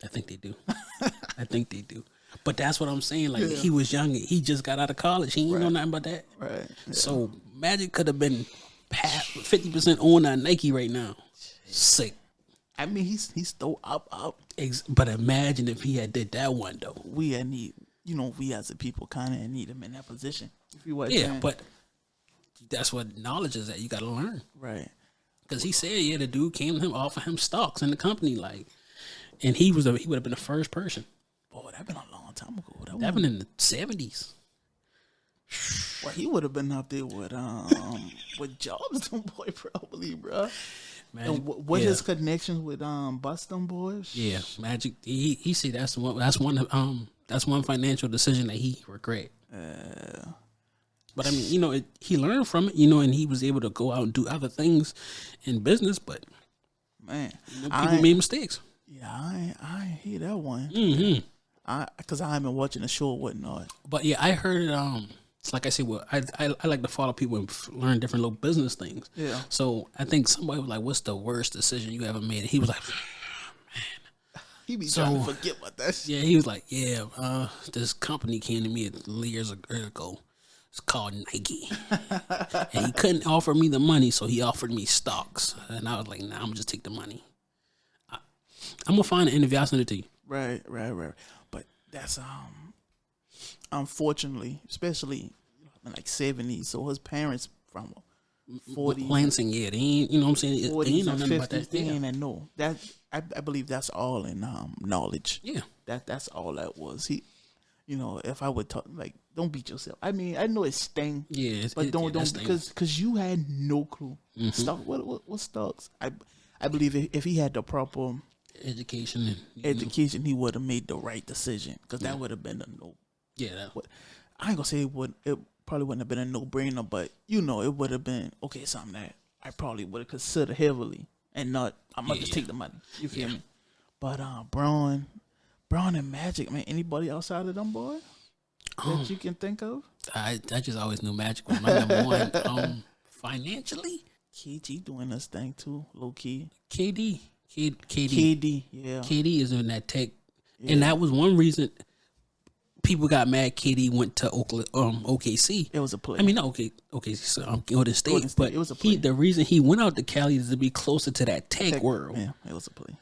I think they do. But that's what I'm saying. Like he was young. He just got out of college. He ain't know nothing about that. Right. Yeah. So Magic could have been 50% on that Nike right now. Sick. I mean, he's still up. But imagine if he had did that one though. We as a people kind of need him in that position. If you but that's what knowledge is that you got to learn. Right. Because he said, the dude came to him, offered him stocks in the company, like, and he would have been the first person. Boy, that been a long time ago. That been in the 70s. Well, he would have been up there with Jobs, them boy, probably, bro. Magic, and what his connections with Boston boys? Yeah, Magic. He said that's one financial decision that he regret. But I mean, he learned from it, and he was able to go out and do other things in business. But man, people made mistakes. Yeah, I hear that one. Mm-hmm. Because I haven't been watching the show or whatnot. But yeah, I heard it's like I say, well, I like to follow people and learn different little business things. Yeah. So I think somebody was like, "What's the worst decision you ever made?" And he was like, He be trying to forget about that shit. "Yeah." He was like, "Yeah, this company came to me years ago. It's called Nike, and he couldn't offer me the money, so he offered me stocks." And I was like, "Nah, I'm gonna just take the money. I'm gonna find an interview. I'll send it to you." Right. But that's unfortunately, especially in like 70s. So his parents from 40s, Lansing, yeah, they ain't, you know what I'm saying? They 40s ain't know and nothing 50s. about that. They Yeah. ain't know that. I believe that's all in knowledge. Yeah. That's all that was. He, if I would talk like, don't beat yourself. I mean, I know it's sting. Yeah, but don't that's because you had no clue. Stock, what stocks? I believe if he had the proper education and education, he would have made the right decision because that would have been a no. Yeah, I ain't gonna say it probably wouldn't have been a no brainer, but it would have been something that I probably would have considered heavily and not. I'm gonna just take the money. You feel me? But Braun and Magic, man. Anybody outside of them boys that you can think of? I just always knew Magic was my number one. Financially, KG doing this thing too, low key. KD, yeah. KD is in that tech, and that was one reason people got mad. KD went to OKC. It was a play. I mean, not OKC, so Golden State, but it was a play. The reason he went out to Cali is to be closer to that tech world. Yeah, it was a play.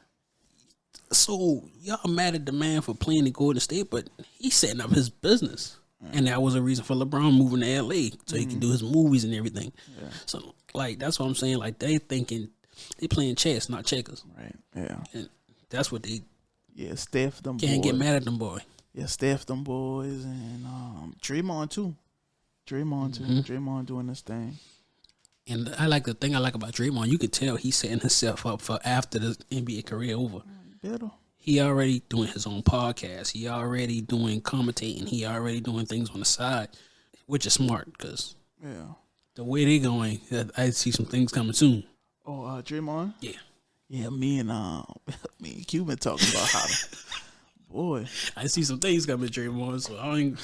So y'all mad at the man for playing in Golden State, but he's setting up his business, and that was a reason for LeBron moving to LA so he can do his movies and everything. Yeah. So like that's what I'm saying. Like they thinking they playing chess, not checkers. Right. Yeah. And that's what they. Yeah, Steph them can't boys. get mad at them boy. Yeah, Steph them boys and Draymond too. Draymond doing this thing. And the thing I like about Draymond, you could tell he's setting himself up for after the NBA career over. Better. He already doing his own podcast. He already doing commentating. He already doing things on the side, which is smart because the way they going, I see some things coming soon. Oh, Draymond? Yeah, me and Cuban talking about how boy. I see some things coming, Draymond. So I ain't,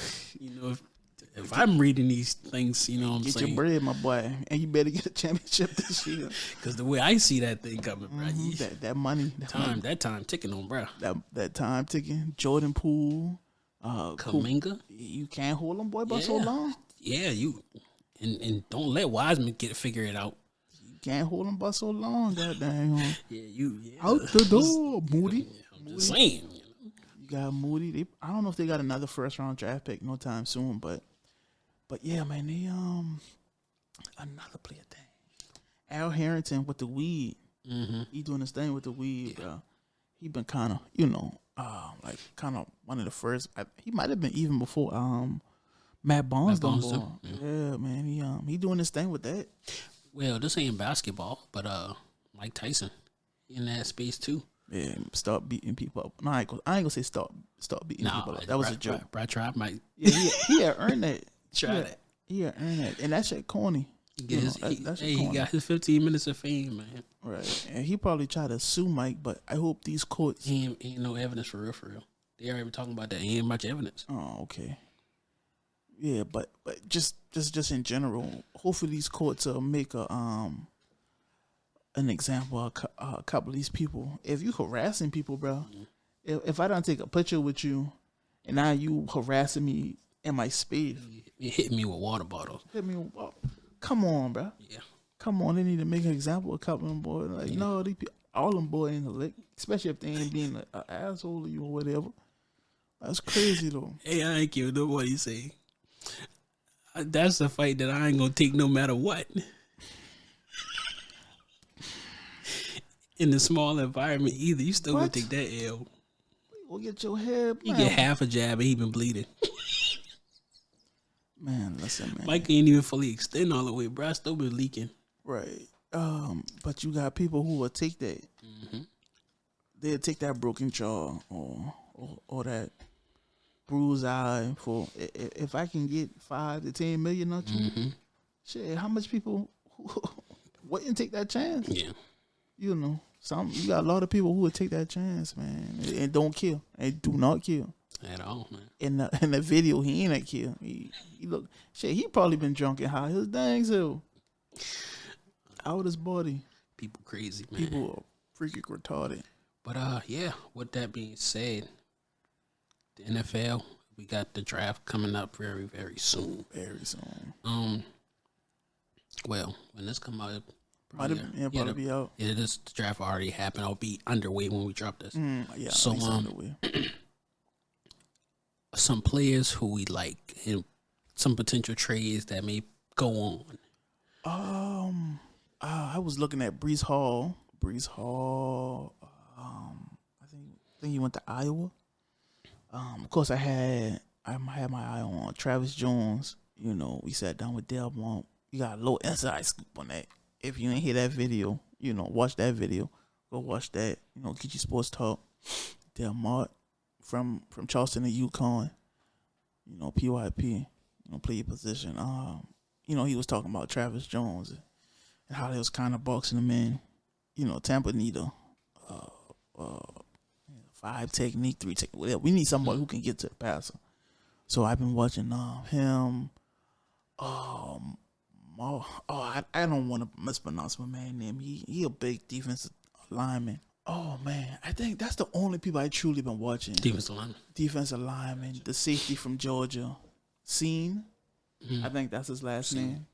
if I'm reading these things, you know what I'm saying? Get your bread, my boy, and you better get a championship this year. Because the way I see that thing coming, bro, that money, that time ticking on, bro. That time ticking. Jordan Poole, Kuminga, you can't hold them, boy, by so long. Yeah, you and don't let Wiseman figure it out. You can't hold them by so long, goddamn. Out the door, Moody. I'm just saying. You got Moody. I don't know if they got another first round draft pick no time soon, but yeah, man, they another player thing. Al Harrington with the weed. Mm-hmm. He doing his thing with the weed, bro. He been kind of, like kind of one of the first. He might have been even before Matt Barnes. Yeah, man. He doing his thing with that. Well, this ain't basketball, but Mike Tyson in that space too. Yeah, start beating people up. No, I ain't gonna say start beating people up. That was a joke. Brad tried Mike. Yeah, he had earned that. Try that. He had earned that, and that shit corny. He got his 15 minutes of fame, man. Right, and he probably tried to sue Mike, but I hope these courts ain't no evidence for real. They already been talking about that. Ain't much evidence. Oh, okay. Yeah, but just in general, hopefully these courts will make an example of a couple of these people. If you harassing people, bro, if I don't take a picture with you, and now you harassing me in my space, you hitting me with water bottles. Come on, bro. Yeah. Come on, they need to make an example of a couple of them boys. Like, no, all them boys in the lick, especially if they ain't being an asshole to you or whatever. That's crazy, though. Hey, I ain't care what he say. That's a fight that I ain't gonna take no matter what. In the small environment, either you still gonna take that L. We'll get your head. You get half a jab and he been bleeding. Man, listen, man. Mike ain't even fully extend all the way, bro. I still been leaking. Right. But you got people who will take that. Mm-hmm. They'll take that broken jaw or that bruised eye for if I can get 5 to 10 million on you. Mm-hmm. Shit, how much people wouldn't take that chance? Yeah. You know, you got a lot of people who would take that chance, man, and don't kill, and do not kill. At all, man. In the video, he ain't that kid. He look shit. He probably been drunk and high. His dang self out his body. People crazy, man. People are freaking retarded. But yeah. With that being said, the NFL, we got the draft coming up very, very soon. Very soon. Well, when this come out, probably be out. Yeah, this draft already happened. I'll be underway when we drop this. Yeah. So some players who we like and some potential trades that may go on. I was looking at Brees Hall. I think he went to Iowa. Of course, I had my eye on Travis Jones. You know, we sat down with Delmont. You got a little inside scoop on that. If you ain't hear that video, you know, watch that video. Go watch that. You know, get your sports talk. Delmont from Charleston to UConn. You know, PYP. You know, play your position. You know, he was talking about Travis Jones and how they was kind of boxing him in. You know, Tampa need a 5 technique, 3 technique, whatever. We need somebody who can get to the passer. So I've been watching him. I don't want to mispronounce my man's name. He a big defensive lineman. Oh man, I think that's the only people I truly been watching. Defensive lineman. The safety from Georgia, Scene. I think that's his last name.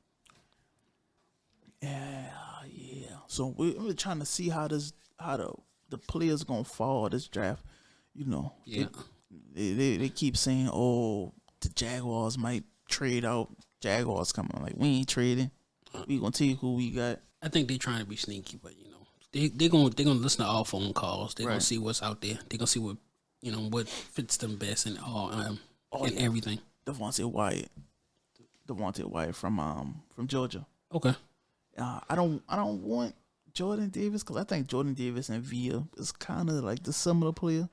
Yeah. So we're trying to see how the players gonna fall this draft. You know, they keep saying, the Jaguars might trade out. Jaguars coming, like, we ain't trading. We gonna tell you who we got. I think they trying to be sneaky, but you know, they're gonna listen to all phone calls. They're gonna see what's out there. They're gonna see what fits them best and everything. Devontae Wyatt from Georgia. Okay. I don't want Jordan Davis because I think Jordan Davis and Villa is kind of like the similar player.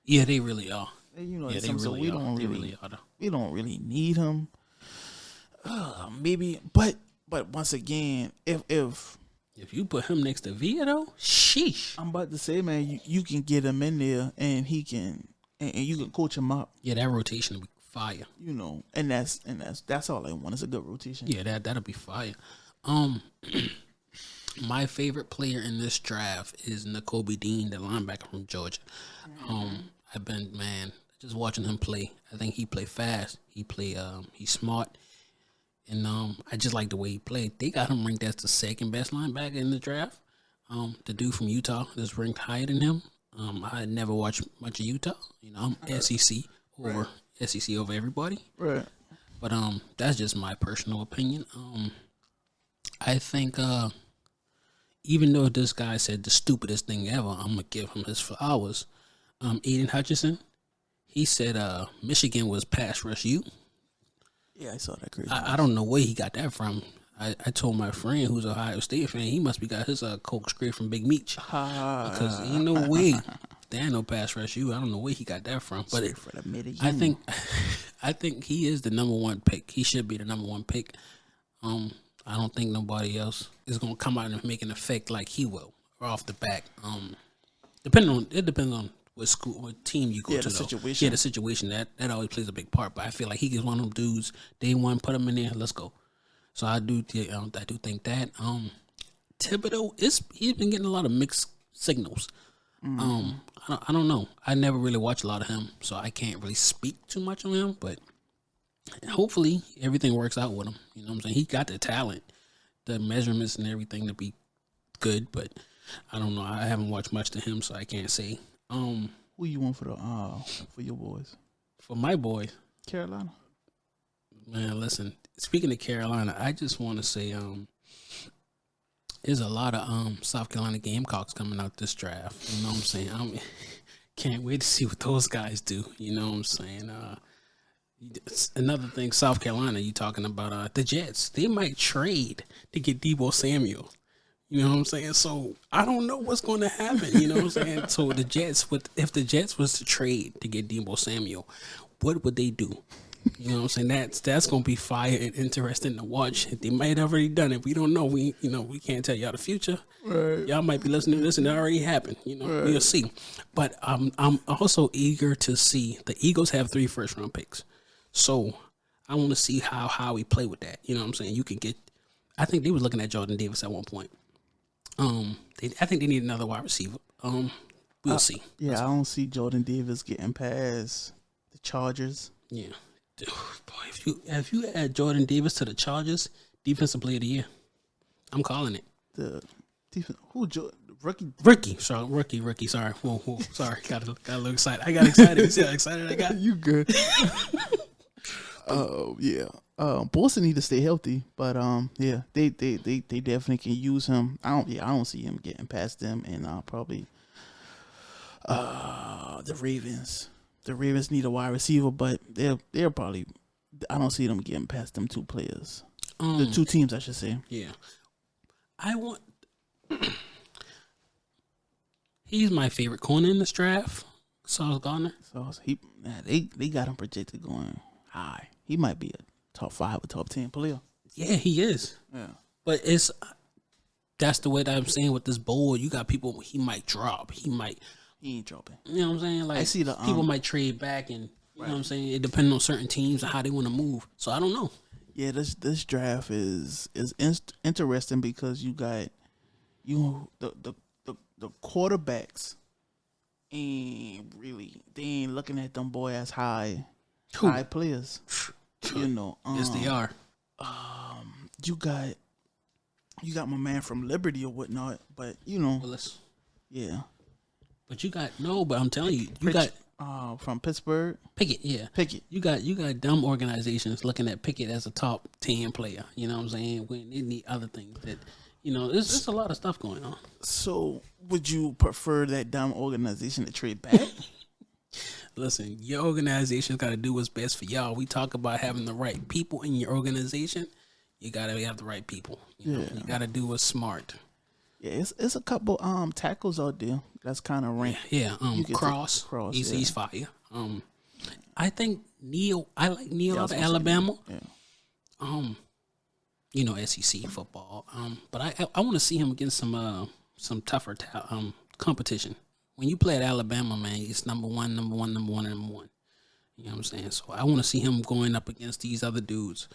Yeah, they really are. You know, they really are. We don't really need him. Maybe, but once again, if you put him next to Villa though, sheesh. I'm about to say, man, you can get him in there and he can and you can coach him up. Yeah, that rotation will be fire. You know, and that's all I want. It's a good rotation. Yeah, that'll be fire. My favorite player in this draft is Nakobe Dean, the linebacker from Georgia. I've been just watching him play. I think he play fast. He's smart. And I just like the way he played. They got him ranked as the second best linebacker in the draft. The dude from Utah is ranked higher than him. I had never watched much of Utah. You know, I'm SEC over everybody. Right. But that's just my personal opinion. I think even though this guy said the stupidest thing ever, I'm gonna give him his flowers. Aiden Hutchinson, he said Michigan was pass rush U. Yeah, I saw that crazy. I don't know where he got that from. I told my friend who's an Ohio State fan, he must be got his coke straight from Big Meech. Because ain't no way there ain't no pass rush U. I don't know where he got that from. But I think he is the number one pick. He should be the number one pick. I don't think nobody else is gonna come out and make an effect like he will off the back. It depends on what team you go to. The situation. Yeah, the situation that always plays a big part. But I feel like he is one of them dudes. Day one, put him in there. Let's go. So I do think that Thibodeau he's been getting a lot of mixed signals. I don't know. I never really watched a lot of him, so I can't really speak too much on him. But hopefully everything works out with him. You know what I'm saying? He got the talent, the measurements, and everything to be good. But I don't know. I haven't watched much to him, so I can't say. Who you want for your boys? For my boys, Carolina. Man, listen. Speaking of Carolina, I just want to say, there's a lot of South Carolina Gamecocks coming out this draft. You know what I'm saying? Can't wait to see what those guys do. You know what I'm saying? Another thing, South Carolina, you talking about the Jets? They might trade to get Deebo Samuel. You know what I'm saying? So I don't know what's going to happen. You know what I'm saying? So if the Jets was to trade to get Deebo Samuel, what would they do? You know what I'm saying? That's gonna be fire and interesting to watch. They might have already done it. We don't know. We can't tell y'all the future. Right. Y'all might be listening to this and it already happened. We'll see. But I'm also eager to see the Eagles have 3 first-round picks. So I want to see how we play with that. You know what I'm saying? You can get. I think they were looking at Jordan Davis at one point. I think they need another wide receiver. We'll see. Yeah, I don't see Jordan Davis getting past the Chargers. Yeah. Dude, boy, if you add Jordan Davis to the Chargers, defensive player of the year, I'm calling it. The defense, rookie? Rookie. Sorry. Whoa. Sorry. Got a little excited. I got excited. You see how excited I got? You good? Yeah. Boston need to stay healthy, but yeah, they definitely can use him. I don't see him getting past them, and probably the Ravens. The Ravens need a wide receiver, but they're probably. I don't see them getting past them 2 players. The 2 teams, I should say. Yeah, I want. He's my favorite corner in this draft, Sauce Gardner. So they got him projected going high. He might be a top 5 or top 10 player. Yeah, he is. Yeah, but that's the way that I'm saying with this board. You got people he might drop. He ain't dropping. You know what I'm saying? Like, I see the people might trade back, and you know what I'm saying. It depends on certain teams and how they want to move. So I don't know. Yeah, this draft is interesting because you got the quarterbacks ain't really, they ain't looking at them boy as high players. Yes, they are. You got my man from Liberty or whatnot, but yeah. But you got but I'm telling you, you got from Pittsburgh. Pickett, yeah. Pickett. You got dumb organizations looking at Pickett as a top 10 player. You know what I'm saying? When they need other things that, there's a lot of stuff going on. So would you prefer that dumb organization to trade back? Listen, your organization's got to do what's best for y'all. We talk about having the right people in your organization. You got to have the right people. You got to do what's smart. Yeah, it's a couple tackles out there that's kind of ranked. Yeah, Cross. He's fire. I think Neal. I like Neal out of Alabama. Yeah. SEC football. But I want to see him against some tougher competition. When you play at Alabama, man, it's number one. You know what I'm saying? So I want to see him going up against these other dudes.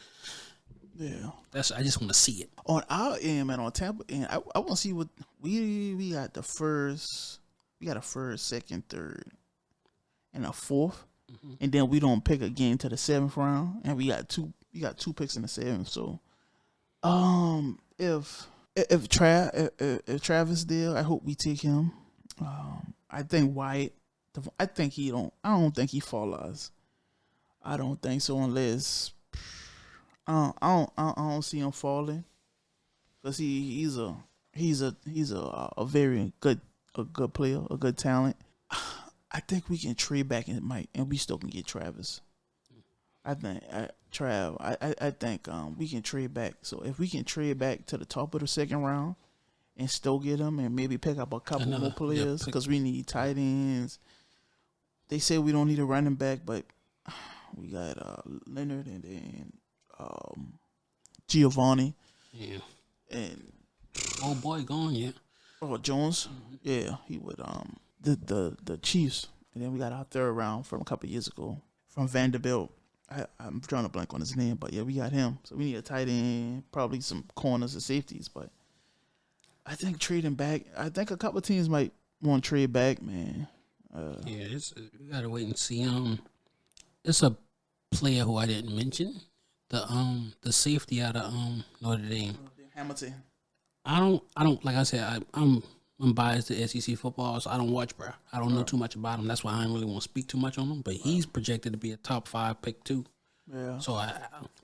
Yeah, I just want to see it. On our end, man, on Tampa end, I want to see what we got the first, second, third, and a fourth, and then we don't pick again to the 7th round, and we got two picks in the 7th. So, if Travis there, I hope we take him. I think White. I don't think he follows. I don't think so unless. I don't see him falling, cause he's a very good player, a good talent. I think we can trade back and we still can get Travis. I think I think we can trade back. So if we can trade back to the top of the 2nd round and still get him and maybe pick up a couple more players, because we need tight ends. They say we don't need a running back, but we got Leonard and then. Giovanni, and old boy gone, yeah. Oh, Jones, yeah, he would the Chiefs, and then we got our 3rd round from a couple of years ago from Vanderbilt. I'm drawing a blank on his name, but yeah, we got him. So we need a tight end, probably some corners and safeties. But I think trading back, I think a couple of teams might want to trade back, man. We gotta wait and see. It's a player who I didn't mention. The safety out of Notre Dame. Hamilton. I don't like I said, I'm biased to SEC football, so I don't watch, bro. I don't know too much about him. That's why I don't really want to speak too much on him. But he's projected to be a top 5 pick too. Yeah. So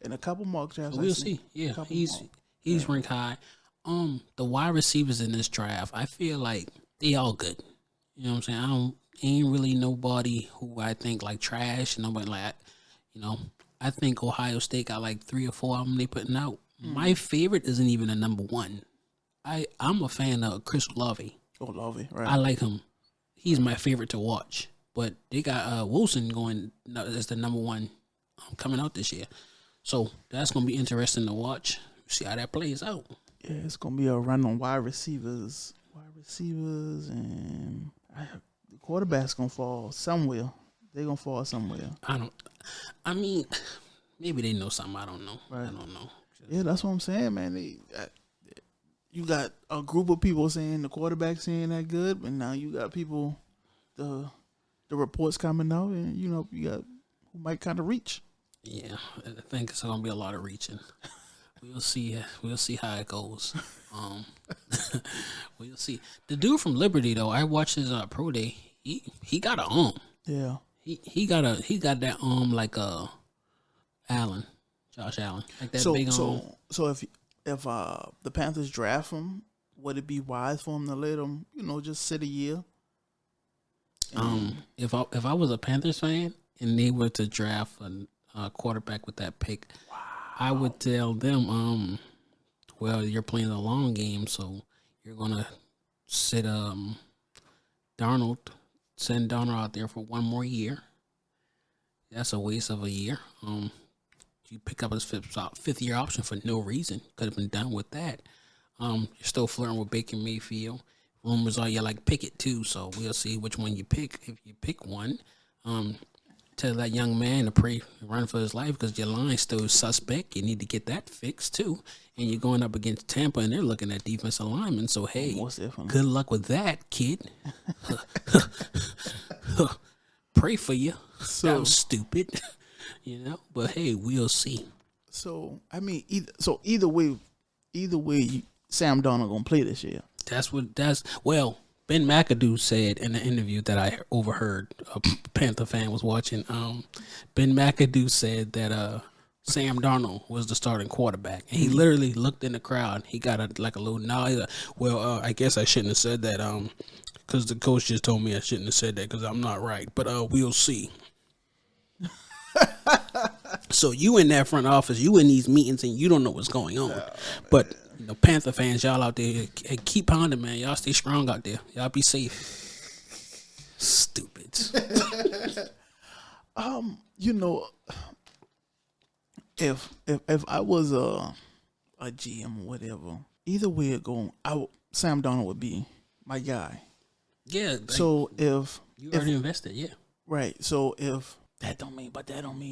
in a couple mock drafts, so we'll see. Yeah, he's ranked high. The wide receivers in this draft, I feel like they all good. You know what I'm saying? Ain't really nobody who I think like trash. Nobody like, I think Ohio State got like 3 or 4 of them they putting out. My favorite isn't even a number 1. I'm a fan of Chris Olave. Olave, right? I like him. He's my favorite to watch. But they got Wilson going as the number 1 coming out this year. So that's gonna be interesting to watch. See how that plays out. Yeah, it's gonna be a run on wide receivers, and the quarterback's gonna fall somewhere. They're gonna fall somewhere. I mean, maybe they know something I don't know. Right. I don't know. Yeah, that's what I'm saying, man. You got a group of people saying the quarterback's saying that good, but now you got people, the reports coming out, and you got who might kind of reach. Yeah, I think it's gonna be a lot of reaching. We'll see. We'll see how it goes. We'll see. The dude from Liberty though, I watched his pro day. He got an arm. Yeah. He got that arm like Josh Allen, like that big arm. So if the Panthers draft him, would it be wise for him to let him, just sit a year? If I was a Panthers fan and they were to draft a quarterback with that pick, I would tell them, well, you're playing a long game, so you're gonna send Darnold out there for one more year. That's a waste of a year. You pick up his fifth year option for no reason. Could have been done with that. You're still flirting with Baker Mayfield. Rumors are you like Pickett too, so we'll see which one you pick. If you pick one, tell that young man to run for his life because your line's still suspect. You need to get that fixed too. And you're going up against Tampa, and they're looking at defensive linemen. So hey, good luck with that, kid. Pray for you. That was stupid, But hey, we'll see. So I mean, either way, Sam Darnold gonna play this year. Ben McAdoo said in the interview that I overheard, a Panther fan was watching. Ben McAdoo said that Sam Darnold was the starting quarterback, and he literally looked in the crowd. He got a little nod. I guess I shouldn't have said that because the coach just told me I shouldn't have said that because I'm not right. But we'll see. So you in that front office, you in these meetings, and you don't know what's going on. But Panther fans, y'all out there, hey, keep pounding, man. Y'all stay strong out there. Y'all be safe. Stupids. If I was a GM or whatever, either way it going, Sam Darnold would be my guy. Yeah. So if you already invested, yeah. Right. So if that don't mean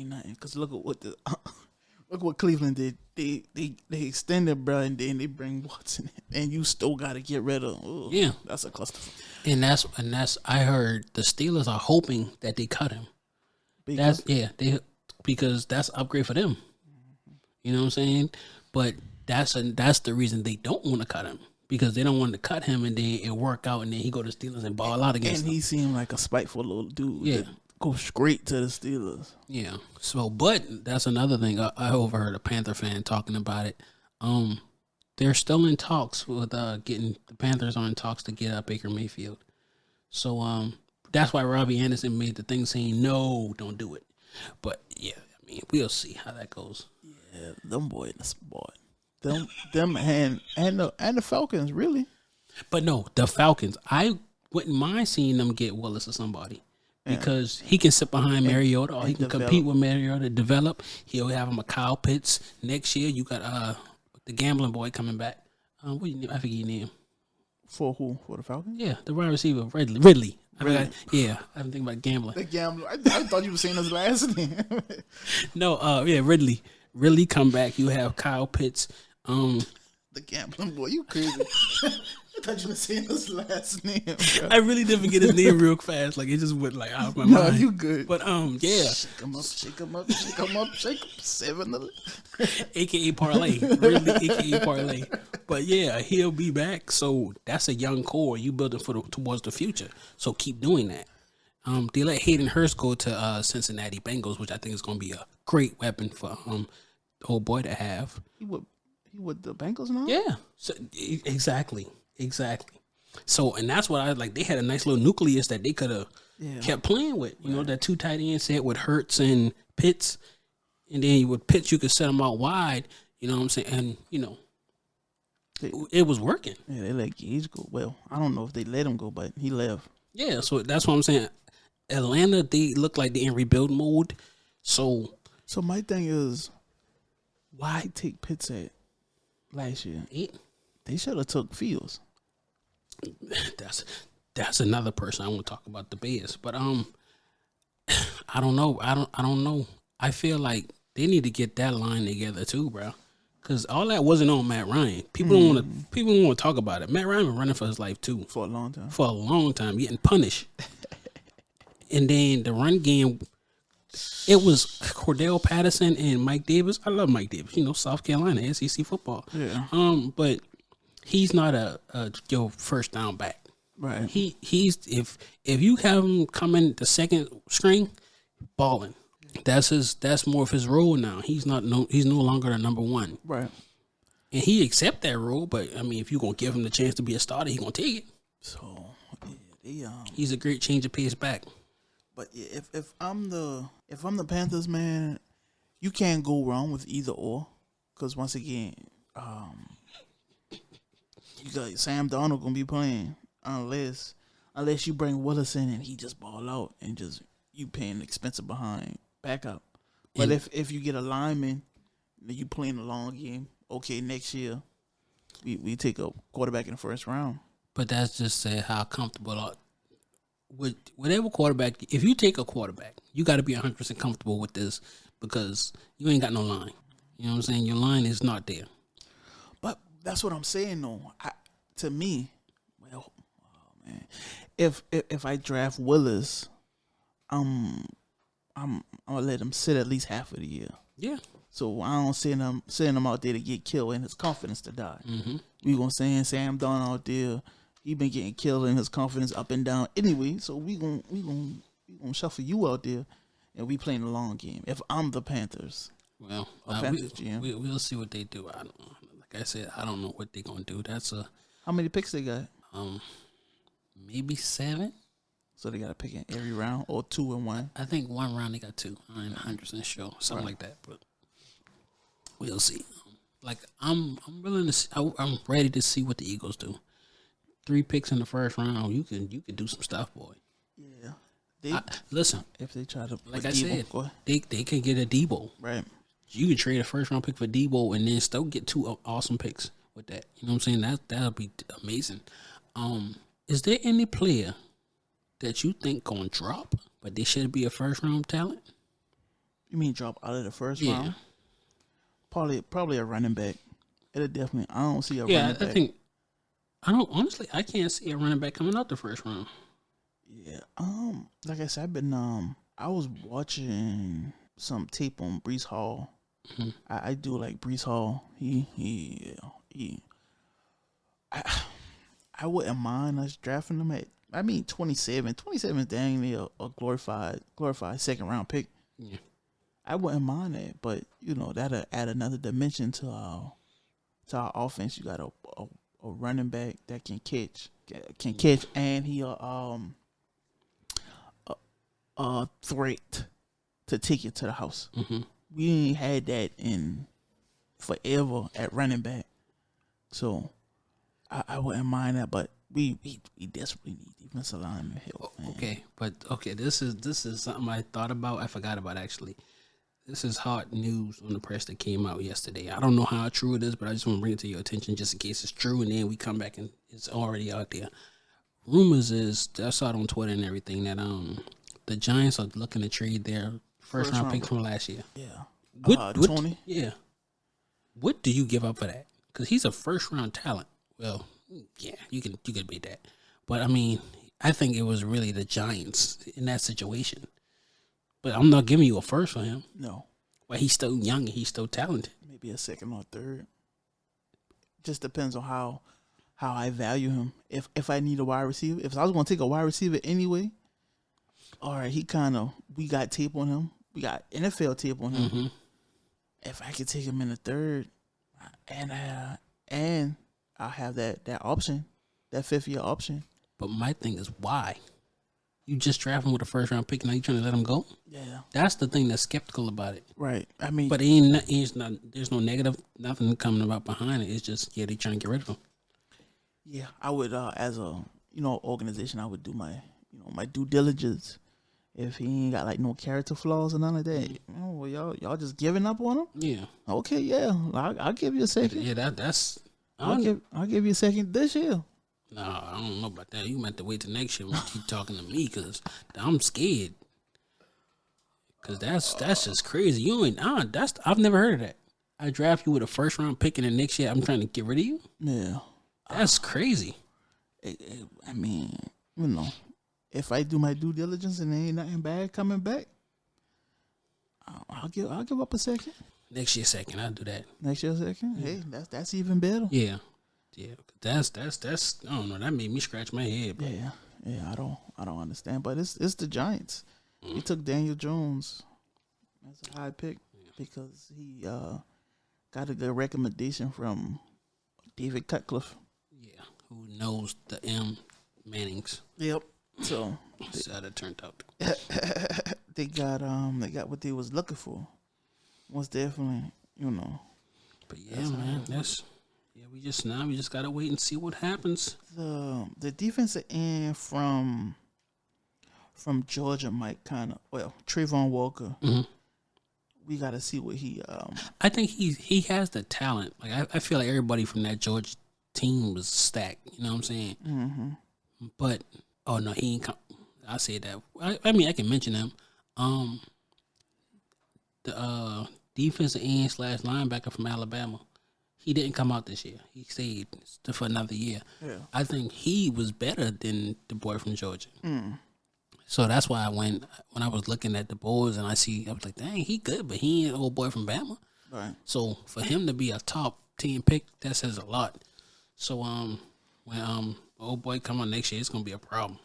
nothing. Because look what Cleveland did. They extended, bro, and then they bring Watson in, and you still got to get rid of. Ugh, yeah, that's a cluster. And that's I heard the Steelers are hoping that they cut him. Because that's an upgrade for them. You know what I'm saying? But that's the reason they don't want to cut him. Because they don't want to cut him and then it work out and then he go to Steelers and ball out against them. And he seemed like a spiteful little dude. Yeah. Go straight to the Steelers. Yeah. So, but that's another thing. I overheard a Panther fan talking about it. They're still in talks with the Panthers are in talks to get Baker Mayfield. So, that's why Robbie Anderson made the thing saying, no, don't do it. But, yeah, I mean, we'll see how that goes. Yeah, them boy in the sport. Them and the Falcons, really. But no, the Falcons, I wouldn't mind seeing them get Willis or somebody. Because he can sit behind Mariota or he can compete with Mariota, develop. He'll have him a Kyle Pitts. Next year, you got the gambling boy coming back. What do you name? I forget your name. For who? For the Falcons? Yeah, the wide receiver, Ridley. I haven't think about gambling. The gambler. I thought you were saying his last name. No, Ridley. Ridley come back. You have Kyle Pitts. The gambling boy, you crazy. I thought you were saying his last name. Bro. I really didn't forget his name real fast. Like it just went like out of my mind. No, you good. But yeah. Shake him up, shake him up, shake him up, shake him. 7 AKA Parlay. Really AKA Parlay. But yeah, he'll be back. So that's a young core you building towards the future. So keep doing that. They let Hayden Hurst go to Cincinnati Bengals, which I think is gonna be a great weapon for old boy to have. He with the Bengals now? Yeah. So, exactly. So, and that's what I like. They had a nice little nucleus that they could have kept playing with. You know, that 2 tight end set with Hurts and Pitts. And then with Pitts, you could set them out wide. You know what I'm saying? And, it was working. Yeah, they let Gage go. Well, I don't know if they let him go, but he left. Yeah, so that's what I'm saying. Atlanta, they look like they're in rebuild mode. So, So my thing is, why take Pitts at last year? They should have took Fields. That's another person I want to talk about the Bears, but I don't know. I don't know. I feel like they need to get that line together too, bro. Because all that wasn't on Matt Ryan. People don't want to talk about it. Matt Ryan been running for his life too For a long time. For a long time, getting punished. And then the run game, it was Cordell Patterson and Mike Davis. I love Mike Davis. South Carolina, SEC football. Yeah. But he's not a your first down back. Right. He's if you have him come in the second string, balling. That's more of his role now. He's no longer the number one. Right. And he accept that role, but I mean, if you're gonna give him the chance to be a starter, he's gonna take it. So he's a great change of pace back. But yeah, if I'm the Panthers, man, you can't go wrong with either or. Because once again, you got Sam Darnold gonna be playing unless you bring Willis in and he just ball out and just you paying expensive behind backup. But if you get a lineman, you playing a long game. Okay, next year we take a quarterback in the first round. But that's just how comfortable with whatever quarterback. If you take a quarterback, you got to be 100% comfortable with this because you ain't got no line. You know what I'm saying? Your line is not there. But that's what I'm saying though. To me, well, oh man, if I draft Willis, I'm gonna let him sit at least half of the year. Yeah. So I don't send him out there to get killed and his confidence to die. Mm-hmm. We gonna send Sam Darnold out there. He been getting killed and his confidence up and down anyway. So we gonna shuffle you out there, and we playing the long game. If I'm the Panthers, well, we'll see what they do. I don't know. Like I said, I don't know what they're gonna do. How many picks they got? Maybe 7. So they got to pick in every round or 2 in 1. I think one round they got 2. I ain't 100% sure, something like that. But we'll see. Like I'm willing to. See, I'm ready to see what the Eagles do. 3 picks in the first round, you can do some stuff, boy. Yeah. Listen, if they try to, like I said, they can get a Debo. Right. You can trade a first round pick for Debo and then still get 2 awesome picks with that. You know what I'm saying? That'll be amazing. Is there any player that you think gonna drop, but they should be a first round talent? You mean drop out of the first round? Probably a running back. It'll definitely. I don't see a running back. I can't see a running back coming out the first round. Yeah. Like I said, I was watching some tape on Breece Hall. Mm-hmm. I do like Breece Hall. I wouldn't mind us drafting him at. 27. 27 is dang near a glorified second round pick. Yeah. I wouldn't mind that, but that'll add another dimension to our offense. You got a running back that can catch, and he a threat to take it to the house. Mm-hmm. We ain't had that in forever at running back, so I wouldn't mind that, but. We desperately need defensive lineman help. Man. This is something I thought about. I forgot about actually. This is hot news on the press that came out yesterday. I don't know how true it is, but I just want to bring it to your attention just in case it's true, and then we come back and it's already out there. Rumors is I saw it on Twitter and everything that the Giants are looking to trade their first round pick from last year. Yeah, Tony. Yeah. What do you give up for that? Because he's a first round talent. Well. Yeah, you can beat that. But I mean, I think it was really the Giants in that situation. But I'm not giving you a first for him. No. But he's still young and he's still talented. Maybe a second or third. Just depends on how I value him. If I need a wide receiver, if I was gonna take a wide receiver anyway, all right, we got tape on him. We got NFL tape on him. Mm-hmm. If I could take him in the third and I'll have that option, that 5th-year option. But my thing is, why? You just draft him with a first round pick, now you trying to let him go? Yeah. That's the thing that's skeptical about it. Right. I mean, but there's no negative, nothing coming about behind it. It's just, they trying to get rid of him. Yeah, I would, as a, organization, I would do my due diligence if he ain't got like no character flaws or nothing like that, oh, well, y'all just giving up on him? Yeah. Okay, yeah, I'll give you a second. Yeah, that's. I'll give you a second this year. No, I don't know about that. You might have to wait till next year when you keep talking to me because I'm scared. Because that's just crazy. You ain't. I've never heard of that. I draft you with a first round pick, and the next year I'm trying to get rid of you. Yeah, That's crazy. I mean, you know, if I do my due diligence and there ain't nothing bad coming back, I'll give up a second. Next year, second, I'll do that. Next year, second. Hey, that's even better. Yeah. That's. I don't know. That made me scratch my head. Bro. Yeah. I don't understand, but it's the Giants. He took Daniel Jones as a high pick because he got a good recommendation from David Cutcliffe. Yeah, who knows the Mannings? Yep. So That's how that turned out. they got what they was looking for. Most definitely, you know. But yeah, man, we just gotta wait and see what happens. The defensive end from Georgia might kind of Trayvon Walker. Mm-hmm. We got to see what he. I think he has the talent. Like I feel like everybody from that Georgia team was stacked. You know what I'm saying? Mm-hmm. But oh no, he ain't. I say that. I mean, I can mention him. The defensive end / linebacker from Alabama. He didn't come out this year. He stayed for another year. Yeah. I think he was better than the boy from Georgia. Mm. So that's why when I was looking at the boards and I was like, dang, he good, but he ain't an old boy from Bama. Right. So for him to be a top 10 pick, that says a lot. So when old boy come on next year, it's gonna be a problem.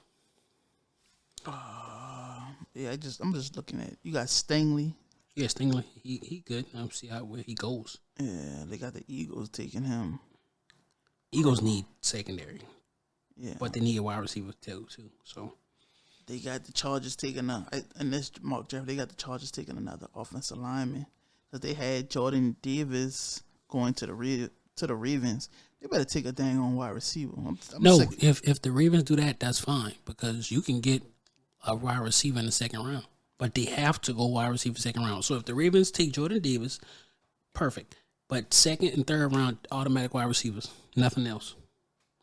Yeah, I'm just looking at you got Stingley. Yeah, Stingley, he good. I'm see where he goes. Yeah, they got the Eagles taking him. Eagles need secondary. Yeah, but they need a wide receiver too. So they got the Chargers taking in this mock draft. They got the Chargers taking another offensive lineman because they had Jordan Davis going to the Ravens. They better take a dang on wide receiver. I'm no, sick. if the Ravens do that, that's fine because you can get a wide receiver in the second round. But they have to go wide receiver second round. So if the Ravens take Jordan Davis, perfect. But second and third round, automatic wide receivers. Nothing else.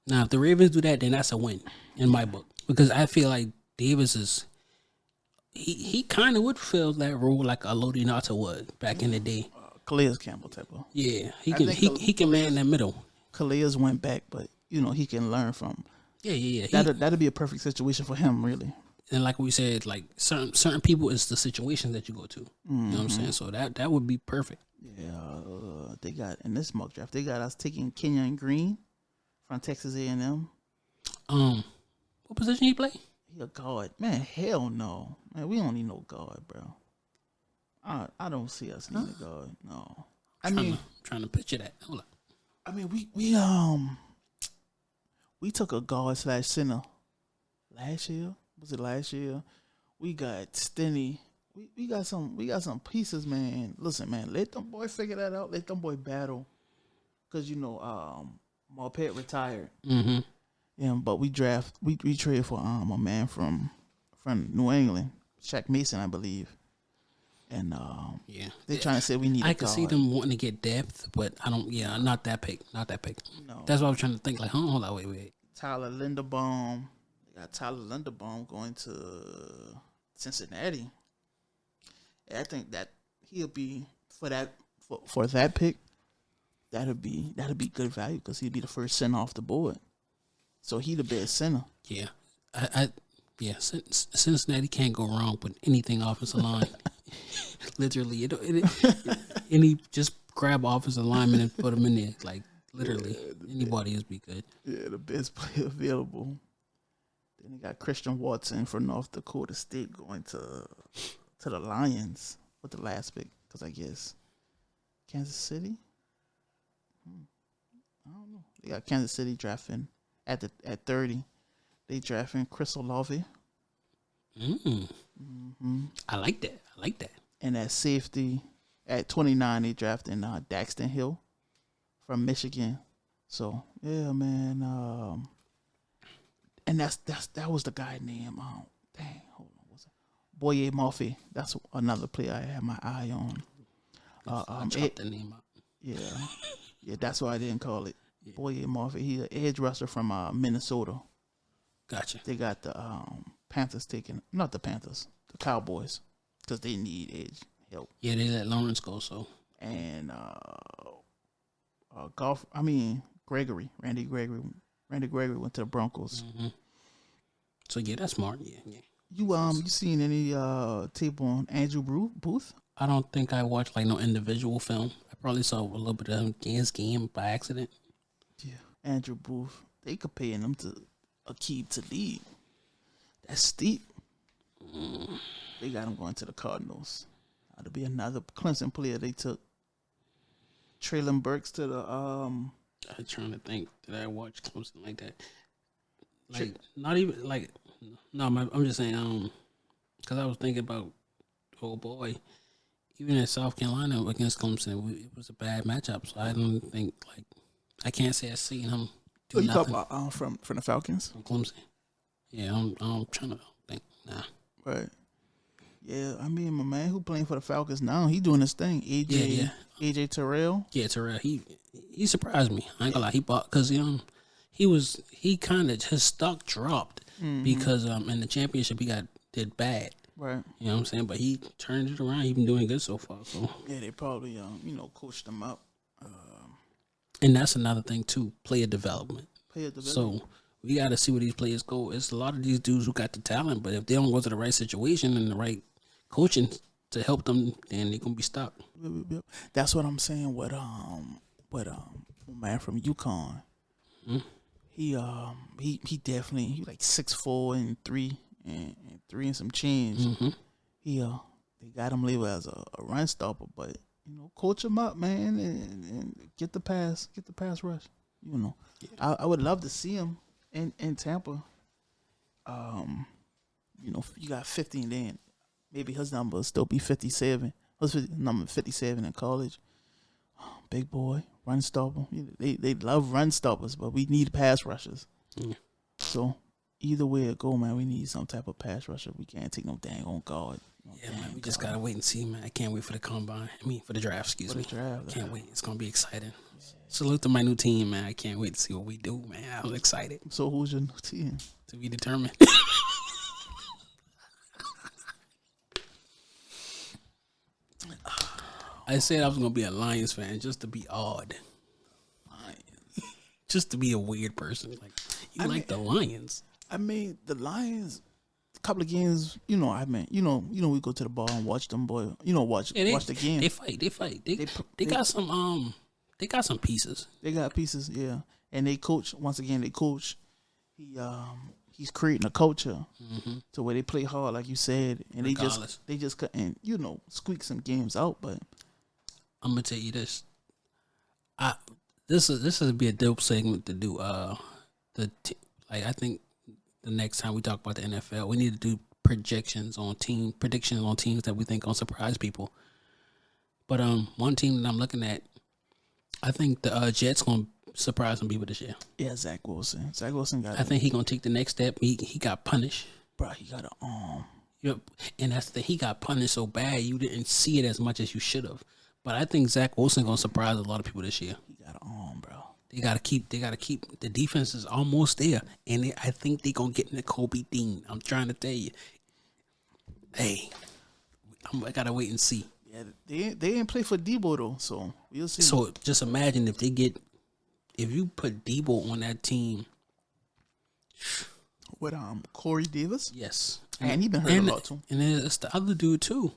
Now, if the Ravens do that, then that's a win in my book. Because I feel like Davis is... He kind of would fill that role like a Lodi Nata would back in the day. Calais Campbell type of. Yeah, he can man in the middle. Calais went back, but, he can learn from. Yeah. That'd be a perfect situation for him, really. And like we said, like certain people, it's the situations that you go to. You know what I'm saying? So that would be perfect. Yeah, they got in this mock draft. They got us taking Kenyon Green from Texas A&M. What position he play? He a guard, man. Hell no, man. We don't need no guard, bro. I don't see us needing a guard. No, I'm trying to picture that. Hold on. I mean, we took a guard / center last year. Was it last year? We got Stinney. We got some pieces, man. Listen, man, let them boy figure that out. Let them boy battle. Cause Marpet retired. Mm-hmm. Yeah, but we traded for a man from New England, Shaq Mason, I believe. And they're trying to say we need. I can see them wanting to get depth, but I don't. Yeah, not that pick. No, that's what I was trying to think. Like, hold on, wait. Tyler Linderbaum. They got Tyler Linderbaum going to Cincinnati. I think that he'll be for that pick. That'll be good value because he'll be the first center off the board. So he the best center. Yeah, Cincinnati can't go wrong with anything offensive line. Literally, any just grab offensive lineman and put them in there. Like literally, anybody is be good. Yeah, the best player available. Then they got Christian Watson from North Dakota State going to the Lions with the last pick because I guess Kansas City. I don't know. They got Kansas City drafting at 30. They drafting Chris Olave. Mm-hmm. I like that. And at safety, at 29, they drafting Daxton Hill from Michigan. So yeah, man. And that was the guy named hold on, what's it? Boye Murphy. That's another player I had my eye on. I chopped the name out. Yeah, that's why I didn't call it Boye Murphy. He's an edge rusher from Minnesota. Gotcha. They got the Panthers not the Panthers, the Cowboys, because they need edge help. Yeah, they let Lawrence go, so. And Randy Gregory went to the Broncos. Mm-hmm. So yeah, that's smart. Yeah. You seen any tape on Andrew Booth? I don't think I watched like no individual film. I probably saw a little bit of his game by accident. Yeah, Andrew Booth. They comparing him to Aqib Talib. That's steep. They got him going to the Cardinals. That'll be another Clemson player they took. Traylon Burks to the I'm trying to think. Did I watch Clemson like that? Like not even like no. I'm just saying because I was thinking about even in South Carolina against Clemson, it was a bad matchup. So I don't think I can't say I've seen him do you nothing. talk about from the Falcons? From Clemson. Yeah, I'm trying to think. Nah. Right. Yeah, I mean my man who playing for the Falcons now, he doing his thing. AJ Terrell. Yeah, Terrell. He surprised me. I ain't gonna lie. He bought because he kind of his stock dropped because in the championship he did bad. Right. You know what I'm saying? But he turned it around. He's been doing good so far. So yeah, they probably coached him up. And that's another thing too, player development. So we got to see where these players go. It's a lot of these dudes who got the talent, but if they don't go to the right situation and the right coaching to help them, then they're gonna be stuck. That's what I'm saying. With man from UConn, he definitely like 6'4" and 3 and some change. He they got him labeled as a run stopper, but coach him up, man, and get the pass rush. I would love to see him in Tampa. You got 15 then. Maybe his number will still be 57. Number 57 in college. Big boy, run stopper. They love run stoppers, but we need pass rushers. So either way it go, man, we need some type of pass rusher. We can't take no dang on guard. Man, we just gotta wait and see, man. I can't wait for the combine. For the draft, excuse me. Can't wait. It's gonna be exciting. Yeah. Salute to my new team, man. I can't wait to see what we do, man. I'm excited. So who's your new team? To be determined. I said I was gonna be a Lions fan just to be odd. Just to be a weird person. Like the Lions. I mean, the Lions. A couple of games, we go to the bar and watch them, boy. Watch the game. They fight. They got some. They got some pieces. They got pieces, yeah. And they coach once again. They coach. He's creating a culture to where they play hard, like you said, and regardless. they just couldn't squeak some games out. But I'm gonna tell you this. This would be a dope segment to do. I think the next time we talk about the NFL, we need to do predictions on teams that we think gonna surprise people. But one team that I'm looking at, I think the Jets gonna surprise some people this year. Yeah, Zach Wilson. I think he gonna take the next step. He got punished. Bro, he got an arm. Yep. And that's he got punished so bad you didn't see it as much as you should have. But I think Zach Wilson gonna surprise a lot of people this year. He got an arm, bro. They gotta keep the defense is almost there, and I think they gonna get into Kobe Dean. I'm trying to tell you. Hey, I gotta wait and see. Yeah, they didn't play for Debo though, so we'll see. So just imagine if you put Debo on that team with Corey Davis. Yes, and he been hurt a lot too. And then it's the other dude too.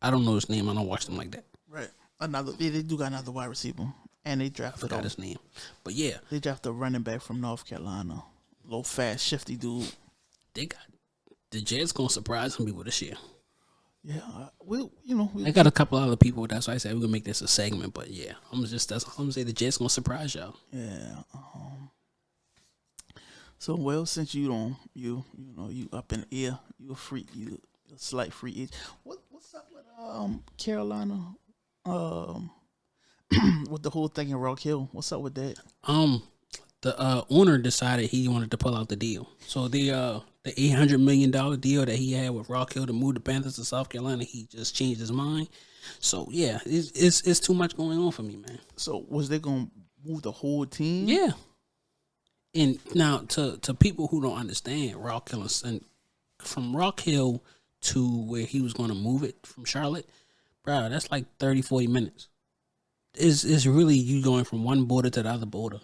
I don't know his name. I don't watch them like that. Right. They do got another wide receiver. And they drafted. I forgot his name. But yeah. They drafted a running back from North Carolina. Low fast, shifty dude. They got the Jets gonna surprise some people this year. Yeah. I got a couple other people. That's why I said we're gonna make this a segment. But yeah, I'm gonna say the Jets gonna surprise y'all. Yeah. So since you up in the air, you a slight free agent. What's up with Carolina? With the whole thing in Rock Hill, what's up with that? The owner decided he wanted to pull out the deal, so The $800 million deal that he had with Rock Hill to move the Panthers to South Carolina, he just changed his mind. So yeah, it's too much going on for me, man. So was they gonna move the whole team? Yeah. And now to people who don't understand, Rock Hill and from Rock Hill to where he was going to move it from Charlotte, bro, that's like 30, 40 minutes. It's really you going from one border to the other border.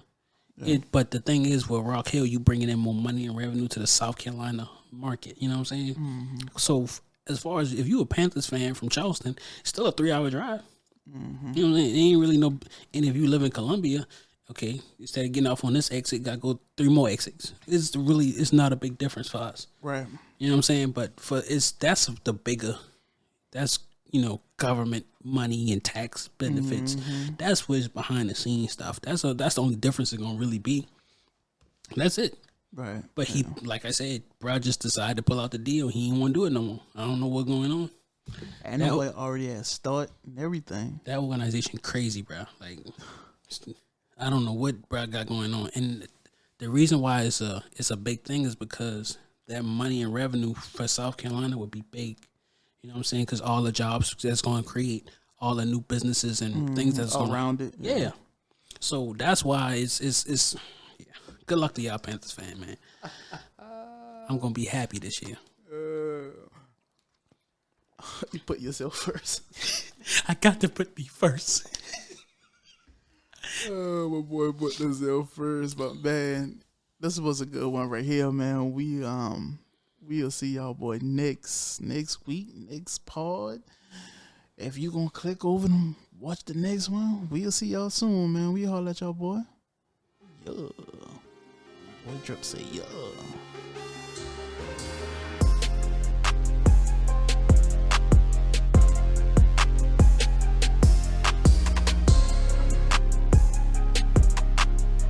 Yeah. But the thing is, with Rock Hill, you bringing in more money and revenue to the South Carolina market. You know what I'm saying? Mm-hmm. So as far as if you a Panthers fan from Charleston, it's still a 3-hour drive. Mm-hmm. You know what I'm saying? It ain't really no. And if you live in Columbia, okay, instead of getting off on this exit, got to go 3 more exits. It's not a big difference for us. Right. You know what I'm saying? But that's the bigger, that's, government money and tax benefits. Mm-hmm. That's what's behind the scenes stuff. That's the only difference it's going to really be. That's it. Right. But he, like I said, bro just decided to pull out the deal. He didn't want to do it no more. I don't know what's going on. And that way already had start and everything. That organization crazy, bro. Like, I don't know what bro got going on. And the reason why it's a big thing is because that money and revenue for South Carolina would be big. You know what I'm saying? Because all the jobs that's going to create, all the new businesses and things that's going around it. Yeah. So that's why it's yeah. Good luck to y'all Panthers fan, man. I'm going to be happy this year. You put yourself first. I got to put me first. Oh, my boy put himself first, but man, this was a good one right here, man. We'll see y'all boy next week, next pod. If you gonna click over and watch the next one, we'll see y'all soon, man. We holler at y'all boy. Yeah. Boy Drip say yeah.